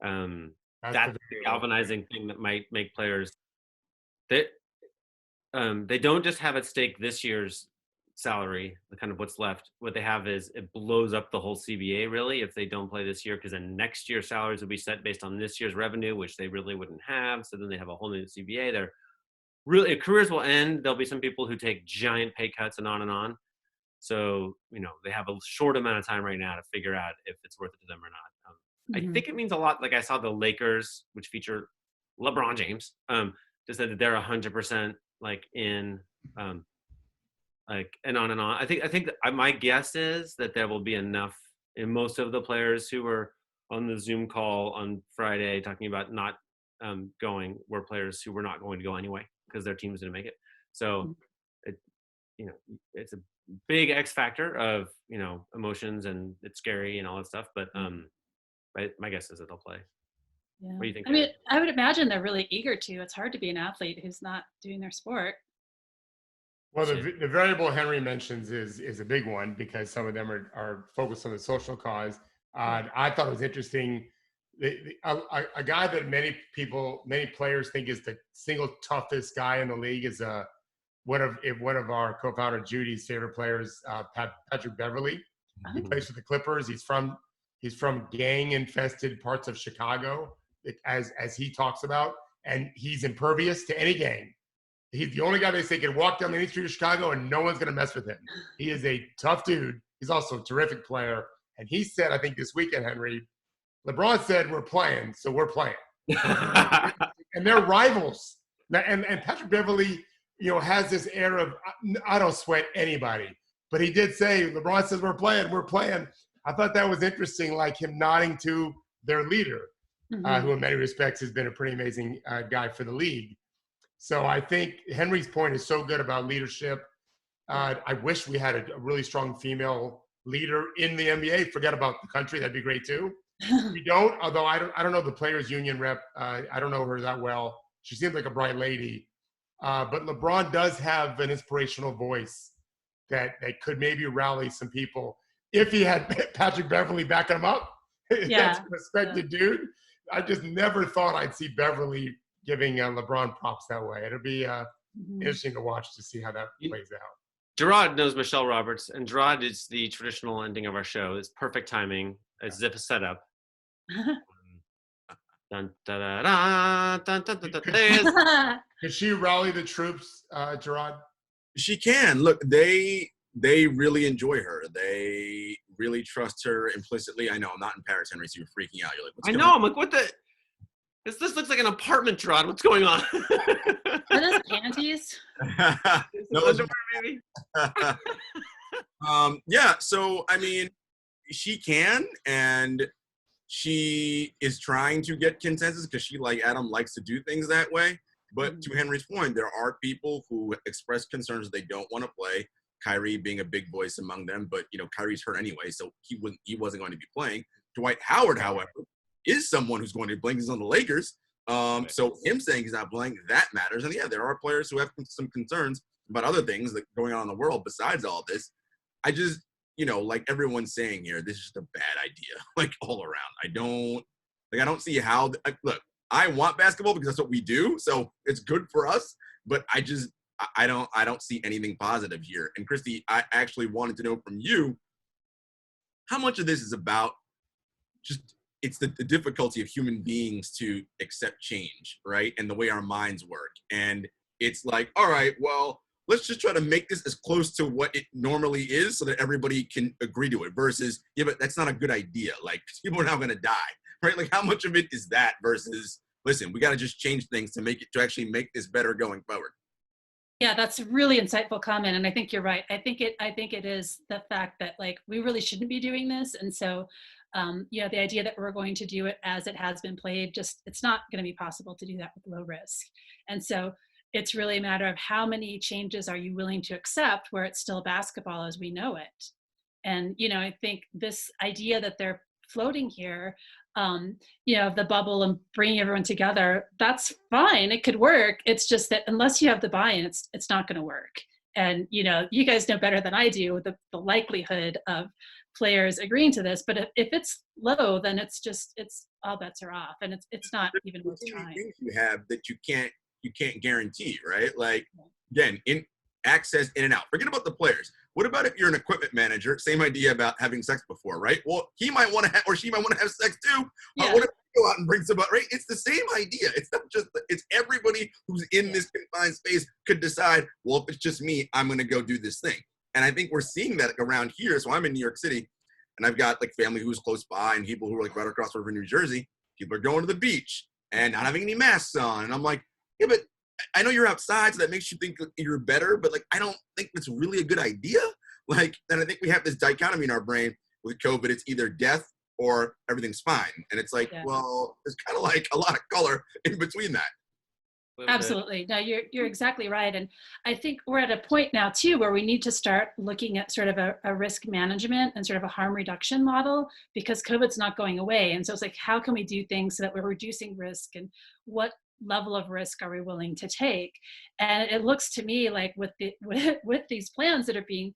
[SPEAKER 1] that's the galvanizing thing that might make players, they don't just have at stake this year's salary, the kind of what's left. What they have is it blows up the whole CBA really if they don't play this year, because then next year's salaries will be set based on this year's revenue, which they really wouldn't have. So then they have a whole new CBA. They're really, careers will end. There'll be some people who take giant pay cuts and on and on. So, they have a short amount of time right now to figure out if it's worth it to them or not. I think it means a lot. Like I saw the Lakers, which feature LeBron James, just said that they're 100% like in, like, and on and on. I think that my guess is that there will be enough in most of the players who were on the Zoom call on Friday talking about not going were players who were not going to go anyway because their teams didn't make it. So it's a big X factor of, emotions, and it's scary and all that stuff. But my guess is that they'll play.
[SPEAKER 2] Yeah.
[SPEAKER 1] What do you think?
[SPEAKER 2] I mean, I would imagine they're really eager to. It's hard to be an athlete who's not doing their sport.
[SPEAKER 3] Well, the variable Henry mentions is a big one because some of them are focused on the social cause. I thought it was interesting. A guy that many players think is the single toughest guy in the league is one of our co-founder Judy's favorite players, Patrick Beverley. He plays for the Clippers. He's from gang-infested parts of Chicago, as he talks about, and he's impervious to any gang. He's the only guy they say can walk down the main street of Chicago and no one's going to mess with him. He is a tough dude. He's also a terrific player. And he said, I think this weekend, Henry, LeBron said, we're playing, so we're playing. And they're rivals. And Patrick Beverley, has this air of, I don't sweat anybody. But he did say, LeBron says, we're playing, we're playing. I thought that was interesting, like him nodding to their leader, who in many respects has been a pretty amazing guy for the league. So I think Henry's point is so good about leadership. I wish we had a really strong female leader in the NBA. Forget about the country. That'd be great too. We don't, although I don't know the players union rep. I don't know her that well. She seems like a bright lady. But LeBron does have an inspirational voice that could maybe rally some people. If he had Patrick Beverley backing him up, that's a respected dude. I just never thought I'd see Beverly giving LeBron props that way. It'll be interesting to watch to see how that plays out.
[SPEAKER 1] Gerard knows Michelle Roberts, and Gerard is the traditional ending of our show. It's perfect timing. It's as if a setup. Dun, da, da, da, dun, dun, dun, dun.
[SPEAKER 3] Could she rally the troops, Gerard?
[SPEAKER 4] She can. Look, they really enjoy her. They really trust her implicitly. I know I'm not in Paris, Henry, so you're freaking out. You're like, what's going on?
[SPEAKER 1] I'm like, what the? This looks like an apartment, Gerard. What's going on?
[SPEAKER 2] Are those panties?
[SPEAKER 4] No,
[SPEAKER 1] underwear, maybe?
[SPEAKER 4] Yeah, so, I mean, she can, and she is trying to get consensus because she, like Adam, likes to do things that way. But to Henry's point, there are people who express concerns they don't want to play. Kyrie being a big voice among them, but Kyrie's hurt anyway, so he wasn't going to be playing. Dwight Howard, however, is someone who's going to be playing. He's on the Lakers, So him saying he's not playing, that matters. And yeah, there are players who have some concerns about other things that going on in the world besides all this. I just, like everyone's saying here, this is just a bad idea, like all around. I don't see how, look, I want basketball because that's what we do. So it's good for us, but I don't see anything positive here. And Christie, I actually wanted to know from you, how much of this is about just, it's the difficulty of human beings to accept change, right? And the way our minds work. And it's like, all right, well, let's just try to make this as close to what it normally is so that everybody can agree to it versus, yeah, but that's not a good idea. Like, people are now going to die, right? Like, how much of it is that versus, listen, we got to just change things to actually make this better going forward.
[SPEAKER 2] Yeah, that's a really insightful comment. And I think you're right. I think it is the fact that, like, we really shouldn't be doing this. And so, the idea that we're going to do it as it has been played, it's not going to be possible to do that with low risk. And so it's really a matter of how many changes are you willing to accept where it's still basketball as we know it. And, I think this idea that they're floating here, the bubble and bringing everyone together, that's fine. It could work. It's just that unless you have the buy-in, it's not going to work. And, you guys know better than I do the likelihood of players agreeing to this. But if it's low, then it's all bets are off, and it's not even worth trying.
[SPEAKER 4] Things you have that you can't guarantee, right? Like, again, in access in and out. Forget about the players. What about if you're an equipment manager? Same idea about having sex before, right? Well, he might want to have, or she might want to have sex too.
[SPEAKER 2] Yeah.
[SPEAKER 4] What if you go out and bring somebody, right? It's the same idea. It's not just, it's everybody who's in this confined space could decide, well, if it's just me, I'm going to go do this thing. And I think we're seeing that around here. So I'm in New York City, and I've got like family who's close by and people who are like right across the river in New Jersey. People are going to the beach and not having any masks on. And I'm like, yeah, but I know you're outside, so that makes you think you're better, but like, I don't think it's really a good idea. Like, and I think we have this dichotomy in our brain with COVID. It's either death or everything's fine. And it's like, well, there's kind of like a lot of color in between that.
[SPEAKER 2] Absolutely. No, you're exactly right. And I think we're at a point now too, where we need to start looking at sort of a risk management and sort of a harm reduction model, because COVID's not going away. And so it's like, how can we do things so that we're reducing risk, and what level of risk are we willing to take? And it looks to me like with these plans that are being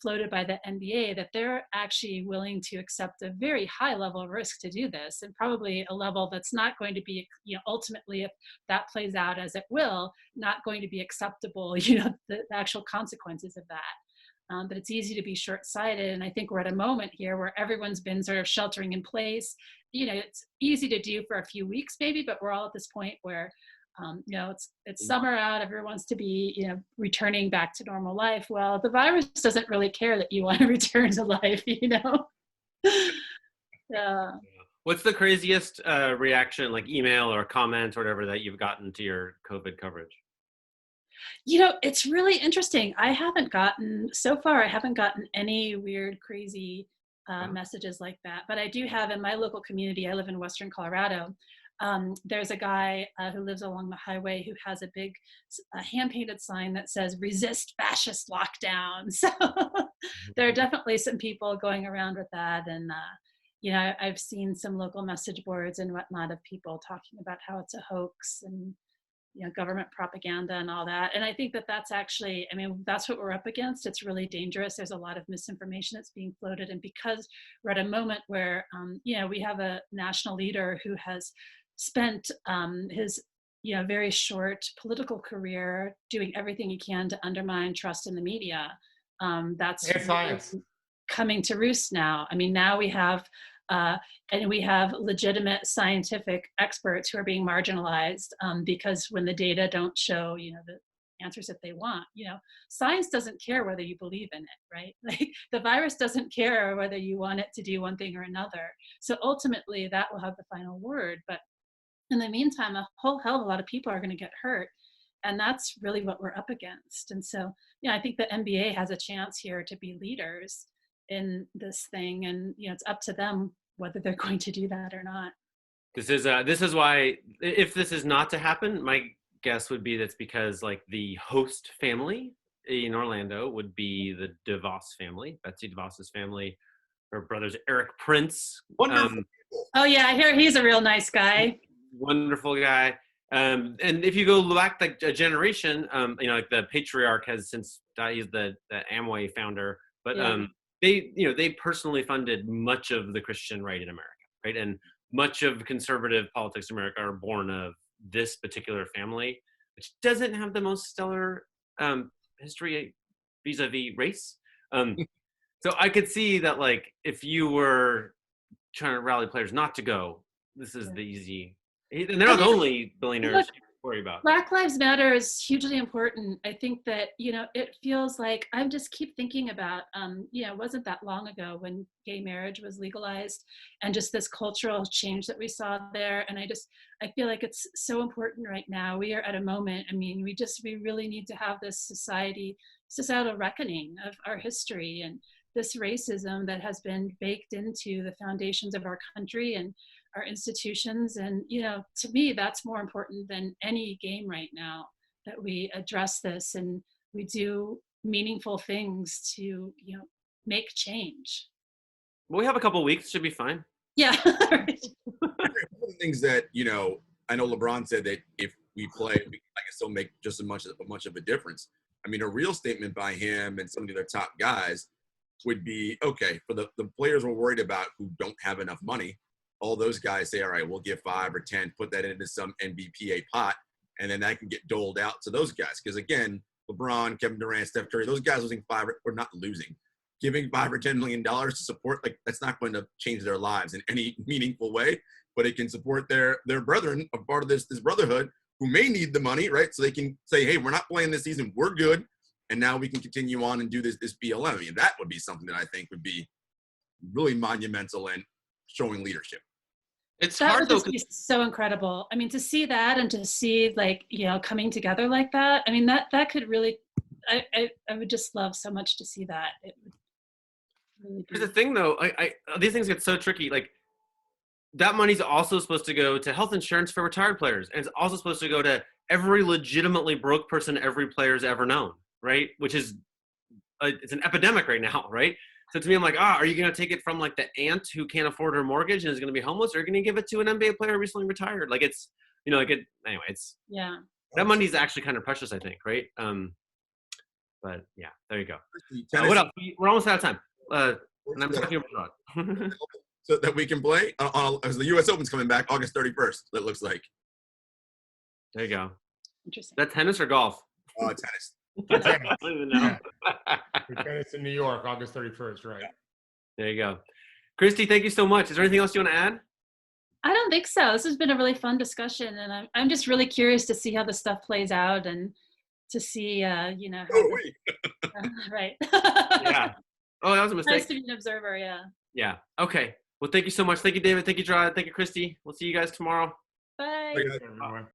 [SPEAKER 2] floated by the NBA, that they're actually willing to accept a very high level of risk to do this, and probably a level that's not going to be, ultimately, if that plays out as it will, not going to be acceptable, the actual consequences of that. But it's easy to be short-sighted. And I think we're at a moment here where everyone's been sort of sheltering in place. It's easy to do for a few weeks maybe, but we're all at this point where it's summer out, everyone wants to be, returning back to normal life. Well, the virus doesn't really care that you want to return to life, Yeah.
[SPEAKER 1] What's the craziest reaction, like email or comment or whatever, that you've gotten to your COVID coverage?
[SPEAKER 2] It's really interesting. I haven't gotten any weird, crazy messages like that. But I do have in my local community, I live in Western Colorado, there's a guy who lives along the highway who has a big hand-painted sign that says "Resist Fascist Lockdown." So there are definitely some people going around with that. And, I've seen some local message boards and whatnot of people talking about how it's a hoax and, government propaganda and all that. And I think that that's actually, that's what we're up against. It's really dangerous. There's a lot of misinformation that's being floated. And because we're at a moment where, we have a national leader who has spent his very short political career doing everything he can to undermine trust in the media. That's
[SPEAKER 3] science
[SPEAKER 2] coming to roost now. Now we have legitimate scientific experts who are being marginalized because when the data don't show the answers that they want. Science doesn't care whether you believe in it, right? Like, the virus doesn't care whether you want it to do one thing or another. So ultimately that will have the final word. But in the meantime, a whole hell of a lot of people are going to get hurt. And that's really what we're up against. And so, I think the NBA has a chance here to be leaders in this thing. And, it's up to them whether they're going to do that or not.
[SPEAKER 1] This is why, if this is not to happen, my guess would be that's because, like, the host family in Orlando would be the DeVos family, Betsy DeVos's family. Her brother's Eric Prince.
[SPEAKER 4] Wonderful.
[SPEAKER 2] Oh yeah, I hear he's a real nice guy.
[SPEAKER 1] wonderful guy. And if you go back like a generation, like the patriarch has since died. He's the Amway founder, but they personally funded much of the Christian right in America, right? And much of conservative politics in America are born of this particular family, which doesn't have the most stellar history vis-a-vis race. So I could see that, like, if you were trying to rally players not to go, this is the easy. And they're not the only billionaires to worry about.
[SPEAKER 2] Black Lives Matter is hugely important. I think that, it feels like I just keep thinking about, it wasn't that long ago when gay marriage was legalized and just this cultural change that we saw there. And I feel like it's so important right now. We are at a moment, we really need to have this societal reckoning of our history and this racism that has been baked into the foundations of our country and our institutions. And, to me, that's more important than any game right now, that we address this and we do meaningful things to, make change.
[SPEAKER 1] Well, we have a couple weeks, should be fine.
[SPEAKER 2] Yeah.
[SPEAKER 4] One of the things that, I know LeBron said that if we play, I can still make just as much of a difference. A real statement by him and some of the other top guys would be, okay, for the players we're worried about who don't have enough money, all those guys say, all right, we'll give 5 or 10, put that into some NBPA pot, and then that can get doled out to those guys. Because again, LeBron, Kevin Durant, Steph Curry, those guys losing giving $5 or $10 million to support, like, that's not going to change their lives in any meaningful way, but it can support their brethren, a part of this brotherhood, who may need the money, right? So they can say, hey, we're not playing this season, we're good, and now we can continue on and do this BLM. That would be something that I think would be really monumental and showing leadership.
[SPEAKER 1] It's
[SPEAKER 2] that
[SPEAKER 1] hard
[SPEAKER 2] would
[SPEAKER 1] though.
[SPEAKER 2] Just be so incredible. To see that and to see, like, coming together like that. That could really, I would just love so much to see that. It would really be.
[SPEAKER 1] Here's the thing though, I these things get so tricky. Like, that money's also supposed to go to health insurance for retired players, and it's also supposed to go to every legitimately broke person every player's ever known, right? Which is it's an epidemic right now, right? So to me, I'm like, are you going to take it from, like, the aunt who can't afford her mortgage and is going to be homeless, or are you going to give it to an NBA player recently retired? Like, it's, anyway, it's, that money's actually kind of precious, I think, right? But yeah, there you go. What else? We're almost out of time. And I'm talking about
[SPEAKER 4] so that we can play as the U.S. Open's coming back August 31st. That looks like.
[SPEAKER 1] There you go.
[SPEAKER 2] Interesting.
[SPEAKER 1] Is that tennis or golf?
[SPEAKER 4] Tennis.
[SPEAKER 1] I don't even know.
[SPEAKER 3] Tennis in New York, August 31st, right?
[SPEAKER 1] There you go. Christie, thank you so much. Is there anything else you want to add?
[SPEAKER 2] I don't think so. This has been a really fun discussion, and I'm just really curious to see how this stuff plays out and to see, how right.
[SPEAKER 1] Yeah. Oh, that was a mistake.
[SPEAKER 2] Nice to be an observer, yeah.
[SPEAKER 1] Yeah. Okay. Well, thank you so much. Thank you, David. Thank you, Gerard. Thank you, Christie. We'll see you guys tomorrow.
[SPEAKER 2] Bye.
[SPEAKER 3] Thank you, everyone.